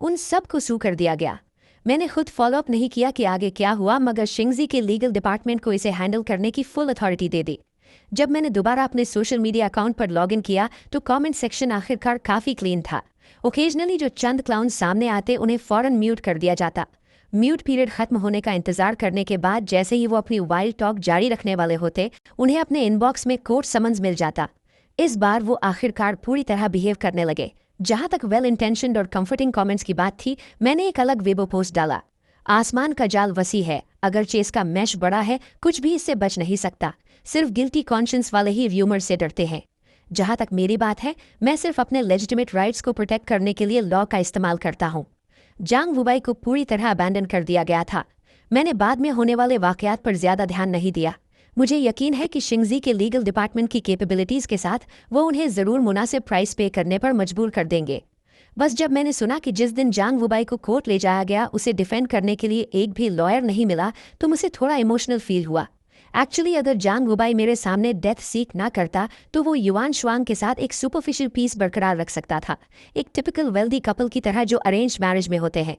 उन सब को सू कर दिया गया। मैंने खुद फॉलोअप नहीं किया कि आगे क्या हुआ, मगर शिंगजी के लीगल डिपार्टमेंट को इसे हैंडल करने की फुल अथॉरिटी दे दी। जब मैंने दोबारा अपने सोशल मीडिया अकाउंट पर लॉगिन किया तो कमेंट सेक्शन आखिरकार काफ़ी क्लीन था। ओकेजनली जो चंद क्लाउन सामने आते उन्हें फ़ौरन म्यूट कर दिया जाता। म्यूट पीरियड खत्म होने का इंतजार करने के बाद जैसे ही वो अपनी वाइल्ड टॉक जारी रखने वाले होते, उन्हें अपने इनबॉक्स में कोर्ट समन्स मिल जाता। इस बार वो आखिरकार पूरी तरह बिहेव करने लगे। जहां तक वेल इंटेंशनड और कंफर्टिंग कमेंट्स की बात थी, मैंने एक अलग वेबो पोस्ट डाला। आसमान का जाल वसी है, अगर चेस का मैश बड़ा है, कुछ भी इससे बच नहीं सकता। सिर्फ गिल्टी कॉन्शियंस वाले ही र्यूमर से डरते हैं। जहां तक मेरी बात है, मैं सिर्फ अपने लेजिटिमेट राइट्स को प्रोटेक्ट करने के लिए लॉ का इस्तेमाल करता हूं। जांग वुबाई को पूरी तरह अबैंडन कर दिया गया था। मैंने बाद में होने वाले वाकयात पर ज्यादा ध्यान नहीं दिया। मुझे यकीन है कि शिंगजी के लीगल डिपार्टमेंट की कैपेबिलिटीज़ के साथ वो उन्हें ज़रूर मुनासिब प्राइस पे करने पर मजबूर कर देंगे। बस जब मैंने सुना कि जिस दिन जांग वुबाई को कोर्ट ले जाया गया उसे डिफेंड करने के लिए एक भी लॉयर नहीं मिला, तो मुझे थोड़ा इमोशनल फील हुआ। एक्चुअली अगर जांग वुबाई मेरे सामने डेथ सीक ना करता तो वो युआन शुआंग के साथ एक सुपरफिशियल पीस बरकरार रख सकता था, एक टिपिकल वेल्दी कपल की तरह जो अरेंज मैरिज में होते हैं।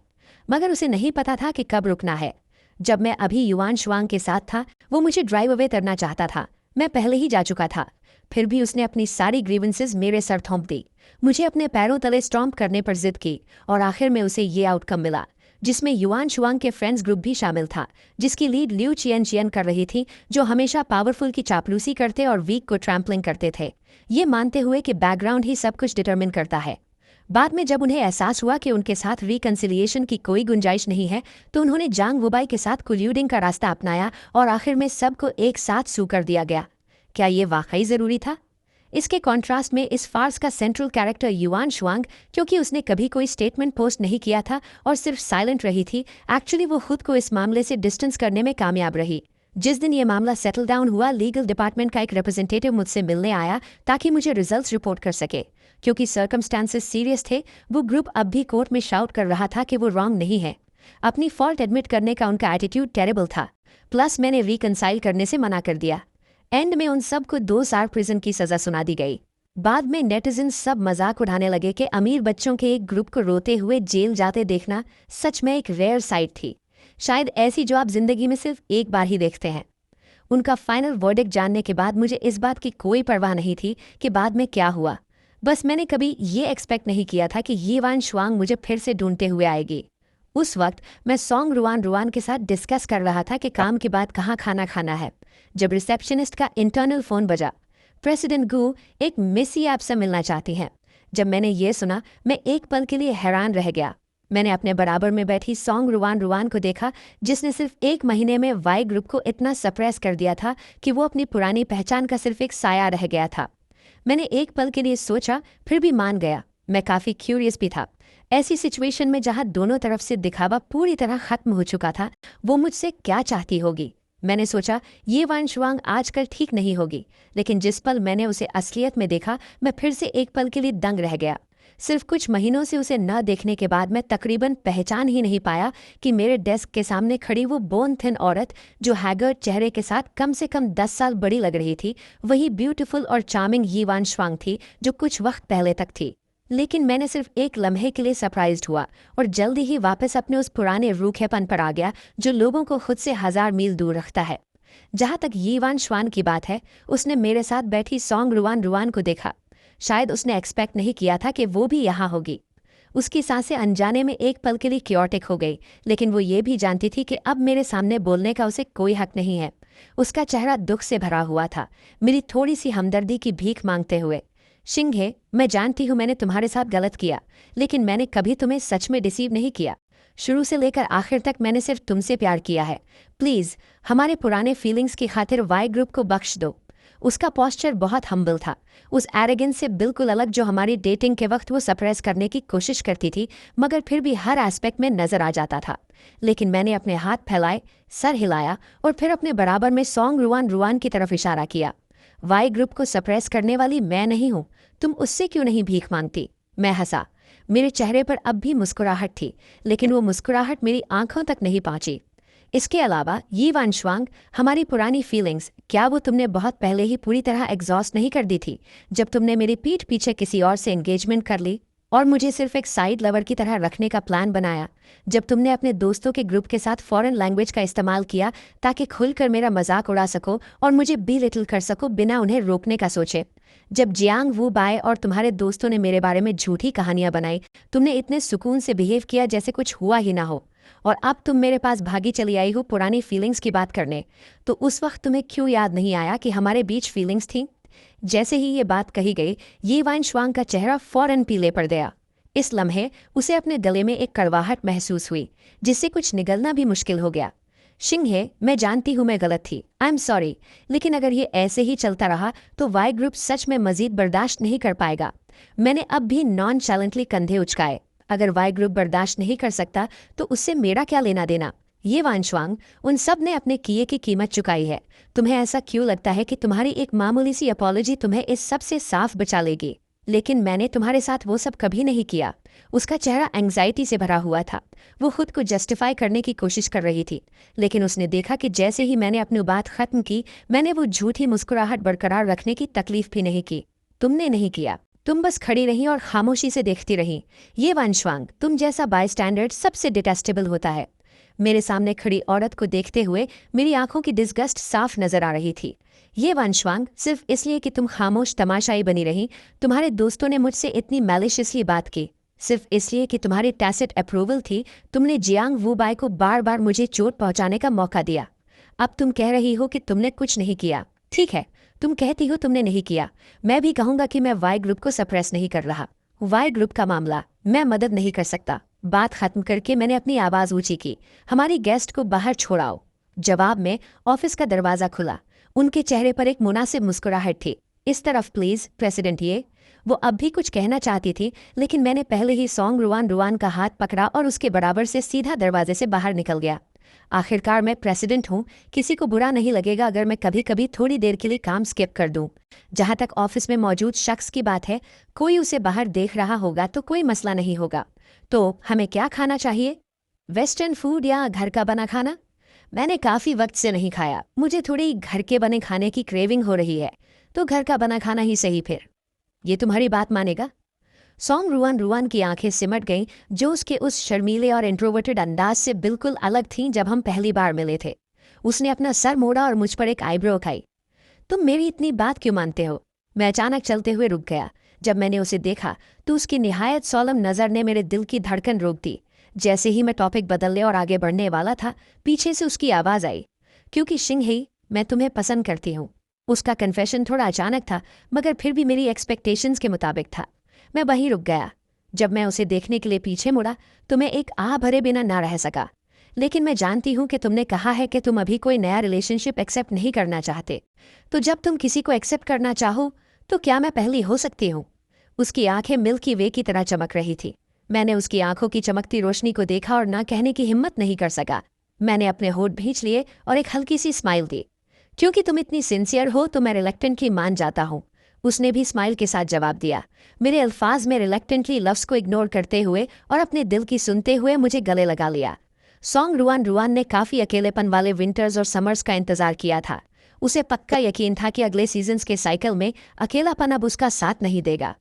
मगर उसे नहीं पता था कि कब रुकना है। जब मैं अभी युआन शुआंग के साथ था, वो मुझे ड्राइव अवे करना चाहता था। मैं पहले ही जा चुका था। फिर भी उसने अपनी सारी ग्रीवेंसेस मेरे सर थोंप दी, मुझे अपने पैरों तले स्टॉम्प करने पर जिद की, और आखिर में उसे ये आउटकम मिला, जिसमें युआन शुआंग के फ्रेंड्स ग्रुप भी शामिल था, जिसकी लीड लियू चियन चियन कर रही थी, जो हमेशा पावरफुल की चापलूसी करते और वीक को ट्रैम्पलिंग करते थे, ये मानते हुए कि बैकग्राउंड ही सब कुछ डिटरमिन करता है। बाद में जब उन्हें एहसास हुआ कि उनके साथ रिकन्सिलिएशन की कोई गुंजाइश नहीं है, तो उन्होंने जांग वुबाई के साथ कोल्यूडिंग का रास्ता अपनाया और आखिर में सबको एक साथ सू कर दिया गया। क्या ये वाकई ज़रूरी था? इसके कॉन्ट्रास्ट में इस फार्स का सेंट्रल कैरेक्टर युआन शुआंग, क्योंकि उसने कभी कोई स्टेटमेंट पोस्ट नहीं किया था और सिर्फ साइलेंट रही थी, एक्चुअली वो खुद को इस मामले से डिस्टेंस करने में कामयाब रही। जिस दिन ये मामला सेटल डाउन हुआ, लीगल डिपार्टमेंट का एक रिप्रेजेंटेटिव मुझसे मिलने आया ताकि मुझे रिजल्ट्स रिपोर्ट कर सके। क्योंकि सर्कमस्टांसेस सीरियस थे, वो ग्रुप अब भी कोर्ट में शाउट कर रहा था कि वो रॉन्ग नहीं है। अपनी फॉल्ट एडमिट करने का उनका एटीट्यूड टेरेबल था। प्लस मैंने रिकंसाइल करने से मना कर दिया। एंड में उन सब को 2 साल प्रिजन की सज़ा सुना दी गई। बाद में नेटिजन सब मजाक उड़ाने लगे कि अमीर बच्चों के एक ग्रुप को रोते हुए जेल जाते देखना सच में एक रेयर साइट थी। शायद ऐसी जो आप जिंदगी में सिर्फ एक बार ही देखते हैं। उनका फाइनल वर्डिक्ट जानने के बाद मुझे इस बात की कोई परवाह नहीं थी कि बाद में क्या हुआ। बस मैंने कभी ये एक्सपेक्ट नहीं किया था कि युआन शुआंग मुझे फिर से ढूंढते हुए आएगी। उस वक्त मैं सॉन्ग रुआन रुआन के साथ डिस्कस कर रहा था कि काम के बाद कहाँ खाना खाना है, जब रिसेप्शनिस्ट का इंटरनल फ़ोन बजा। प्रेसिडेंट गू एक मिसी आपसे मिलना चाहती हैं। जब मैंने ये सुना, मैं एक पल के लिए हैरान रह गया। मैंने अपने बराबर में बैठी सॉन्ग रुआन रुआन को देखा, जिसने सिर्फ 1 महीने में वाई ग्रुप को इतना सप्रेस कर दिया था कि वो अपनी पुरानी पहचान का सिर्फ एक साया रह गया था। मैंने एक पल के लिए सोचा, फिर भी मान गया। मैं काफ़ी क्यूरियस भी था। ऐसी सिचुएशन में जहाँ दोनों तरफ से दिखावा पूरी तरह खत्म हो चुका था, वो मुझसे क्या चाहती होगी। मैंने सोचा ये वान शुआंग आजकल ठीक नहीं होगी, लेकिन जिस पल मैंने उसे असलियत में देखा, मैं फिर से एक पल के लिए दंग रह गया। सिर्फ कुछ महीनों से उसे न देखने के बाद मैं तकरीबन पहचान ही नहीं पाया कि मेरे डेस्क के सामने खड़ी वो बोन थिन औरत, जो हैगर्ड चेहरे के साथ कम से कम 10 साल बड़ी लग रही थी, वही ब्यूटीफुल और चार्मिंग यी वान शुआंग थी जो कुछ वक्त पहले तक थी। लेकिन मैंने सिर्फ एक लम्हे के लिए सरप्राइज्ड हुआ और जल्दी ही वापस अपने उस पुराने रूखेपन पर आ गया जो लोगों को खुद से 1000 मील दूर रखता है। जहाँ तक यी वान शुआन की बात है, उसने मेरे साथ बैठी सॉन्ग रुआन रुआन को देखा। शायद उसने एक्सपेक्ट नहीं किया था कि वो भी यहाँ होगी। उसकी सांसें अनजाने में एक पल के लिए क्योटिक हो गई, लेकिन वो ये भी जानती थी कि अब मेरे सामने बोलने का उसे कोई हक नहीं है। उसका चेहरा दुख से भरा हुआ था, मेरी थोड़ी सी हमदर्दी की भीख मांगते हुए। शिंघे, मैं जानती हूँ मैंने तुम्हारे साथ गलत किया, लेकिन मैंने कभी तुम्हें सच में डिसीव नहीं किया। शुरू से लेकर आखिर तक मैंने सिर्फ तुमसे प्यार किया है। प्लीज़ हमारे पुराने फीलिंग्स की खातिर वाई ग्रुप को बख्श दो। उसका पोस्चर बहुत हम्बल था, उस एरोगेंस से बिल्कुल अलग जो हमारी डेटिंग के वक्त वो सप्रेस करने की कोशिश करती थी, मगर फिर भी हर एस्पेक्ट में नजर आ जाता था। लेकिन मैंने अपने हाथ फैलाए, सर हिलाया और फिर अपने बराबर में सॉन्ग रुआन रुआन की तरफ इशारा किया। वाई ग्रुप को सप्रेस करने वाली मैं नहीं हूँ, तुम उससे क्यों नहीं भीख मांगती? मैं हंसा। मेरे चेहरे पर अब भी मुस्कुराहट थी, लेकिन वो मुस्कुराहट मेरी आंखों तक नहीं पहुंची। इसके अलावा यी वान शुआंग, हमारी पुरानी फीलिंग्स, क्या वो तुमने बहुत पहले ही पूरी तरह एग्जॉस्ट नहीं कर दी थी, जब तुमने मेरी पीठ पीछे किसी और से एंगेजमेंट कर ली और मुझे सिर्फ एक साइड लवर की तरह रखने का प्लान बनाया? जब तुमने अपने दोस्तों के ग्रुप के साथ फॉरेन लैंग्वेज का इस्तेमाल किया ताकि खुलकर मेरा मजाक उड़ा सको और मुझे बिलिटल कर सको बिना उन्हें रोकने का सोचे? जब जियांग वू बाय और तुम्हारे दोस्तों ने मेरे बारे में झूठी कहानियां बनाई, तुमने इतने सुकून से बिहेव किया जैसे कुछ हुआ ही ना हो, और अब तुम मेरे पास भागी चली आई हो पुरानी फीलिंग्स की बात करने। तो उस वक्त तुम्हें क्यों याद नहीं आया कि हमारे बीच फीलिंग्स थी? जैसे ही ये बात कही गई, ये वाइन शुआंग का चेहरा फौरन पीले पड़ गया। इस लम्हे उसे अपने गले में एक कड़वाहट महसूस हुई, जिससे कुछ निगलना भी मुश्किल हो गया। शिंघे, मैं जानती हूँ मैं गलत थी, आई एम सॉरी, लेकिन अगर ये ऐसे ही चलता रहा तो वाई ग्रुप सच में मजीद बर्दाश्त नहीं कर पाएगा। मैंने अब भी नॉन चैलेंटली कंधे उचकाए। अगर वाई ग्रुप बर्दाश्त नहीं कर सकता तो उससे मेरा क्या लेना देना? ये वान शुआंग, उन सब ने अपने किए की कीमत चुकाई है। तुम्हें ऐसा क्यों लगता है कि तुम्हारी एक मामूली सी अपॉलॉजी तुम्हें इस सब से साफ बचा लेगी? लेकिन मैंने तुम्हारे साथ वो सब कभी नहीं किया। उसका चेहरा एंग्जाइटी से भरा हुआ था। वो खुद को जस्टिफाई करने की कोशिश कर रही थी, लेकिन उसने देखा कि जैसे ही मैंने अपनी बात खत्म की, मैंने वो झूठी मुस्कुराहट बरकरार रखने की तकलीफ भी नहीं की। तुमने नहीं किया, तुम बस खड़ी रही और खामोशी से देखती रही। ये वान शुआंग, तुम जैसा बाय स्टैंडर्ड सबसे डिटेस्टेबल होता है। मेरे सामने खड़ी औरत को देखते हुए मेरी आंखों की डिस्गस्ट साफ नजर आ रही थी। ये वान शुआंग, सिर्फ इसलिए कि तुम खामोश तमाशाई बनी रही, तुम्हारे दोस्तों ने मुझसे इतनी मैलिशियसली बात की। सिर्फ इसलिए कि तुम्हारी टैसिट अप्रूवल थी, तुमने जियांग वू बाय को बार बार मुझे चोट पहुंचाने का मौका दिया। अब तुम कह रही हो कि तुमने कुछ नहीं किया। ठीक है, तुम कहती हो तुमने नहीं किया, मैं भी कहूंगा कि मैं वाई ग्रुप को सप्रेस नहीं कर रहा। वाई ग्रुप का मामला, मैं मदद नहीं कर सकता। बात खत्म करके मैंने अपनी आवाज़ ऊंची की, हमारी गेस्ट को बाहर छोड़ाओ। जवाब में ऑफिस का दरवाज़ा खुला। उनके चेहरे पर एक मुनासिब मुस्कुराहट थी। इस तरफ प्लीज़, प्रेसिडेंट। ये वो अब भी कुछ कहना चाहती थी, लेकिन मैंने पहले ही सॉन्ग रुआन रुआन का हाथ पकड़ा और उसके बराबर से सीधा दरवाजे से बाहर निकल गया। आखिरकार मैं प्रेसिडेंट हूँ, किसी को बुरा नहीं लगेगा अगर मैं कभी कभी थोड़ी देर के लिए काम स्किप कर दूँ। जहाँ तक ऑफिस में मौजूद शख्स की बात है, कोई उसे बाहर देख रहा होगा तो कोई मसला नहीं होगा। तो हमें क्या खाना चाहिए? वेस्टर्न फूड या घर का बना खाना? मैंने काफ़ी वक्त से नहीं खाया, मुझे थोड़ी घर के बने खाने की क्रेविंग हो रही है, तो घर का बना खाना ही सही फिर। ये तुम्हारी बात मानेगा? सॉन्ग रुआन रुआन की आंखें सिमट गईं, जो उसके उस शर्मीले और इंट्रोवर्टेड अंदाज से बिल्कुल अलग थीं जब हम पहली बार मिले थे। उसने अपना सर मोड़ा और मुझ पर एक आईब्रो उठाई। तुम मेरी इतनी बात क्यों मानते हो? मैं अचानक चलते हुए रुक गया। जब मैंने उसे देखा तो उसकी निहायत सोलम नज़र ने मेरे दिल की धड़कन रोक दी। जैसे ही मैं टॉपिक बदलने और आगे बढ़ने वाला था, पीछे से उसकी आवाज़ आई, क्योंकि शिंग ही, मैं तुम्हें पसंद करती हूँ। उसका कन्फेशन थोड़ा अचानक था, मगर फिर भी मेरी एक्सपेक्टेशंस के मुताबिक था। मैं वहीं रुक गया। जब मैं उसे देखने के लिए पीछे मुड़ा तो मैं एक आह भरे बिना ना रह सका। लेकिन मैं जानती हूँ कि तुमने कहा है कि तुम अभी कोई नया रिलेशनशिप एक्सेप्ट नहीं करना चाहते। तो जब तुम किसी को एक्सेप्ट करना चाहो, तो क्या मैं पहली हो सकती हूँ? उसकी आंखें मिल्की वे की तरह चमक रही थी। मैंने उसकी आंखों की चमकती रोशनी को देखा और ना कहने की हिम्मत नहीं कर सका। मैंने अपने होठ भींच लिए और एक हल्की सी स्माइल दी। क्योंकि तुम इतनी सिंसियर हो तो मैं रिलेक्टेंटली मान जाता हूँ। उसने भी स्माइल के साथ जवाब दिया, मेरे अल्फाज में रिलेक्टेंटली लफ्ज़ को इग्नोर करते हुए और अपने दिल की सुनते हुए मुझे गले लगा लिया। सॉन्ग रुआन रुआन ने काफ़ी अकेलेपन वाले विंटर्स और समर्स का इंतज़ार किया था। उसे पक्का यकीन था कि अगले सीजन्स के साइकिल में अकेलापन अब उसका साथ नहीं देगा।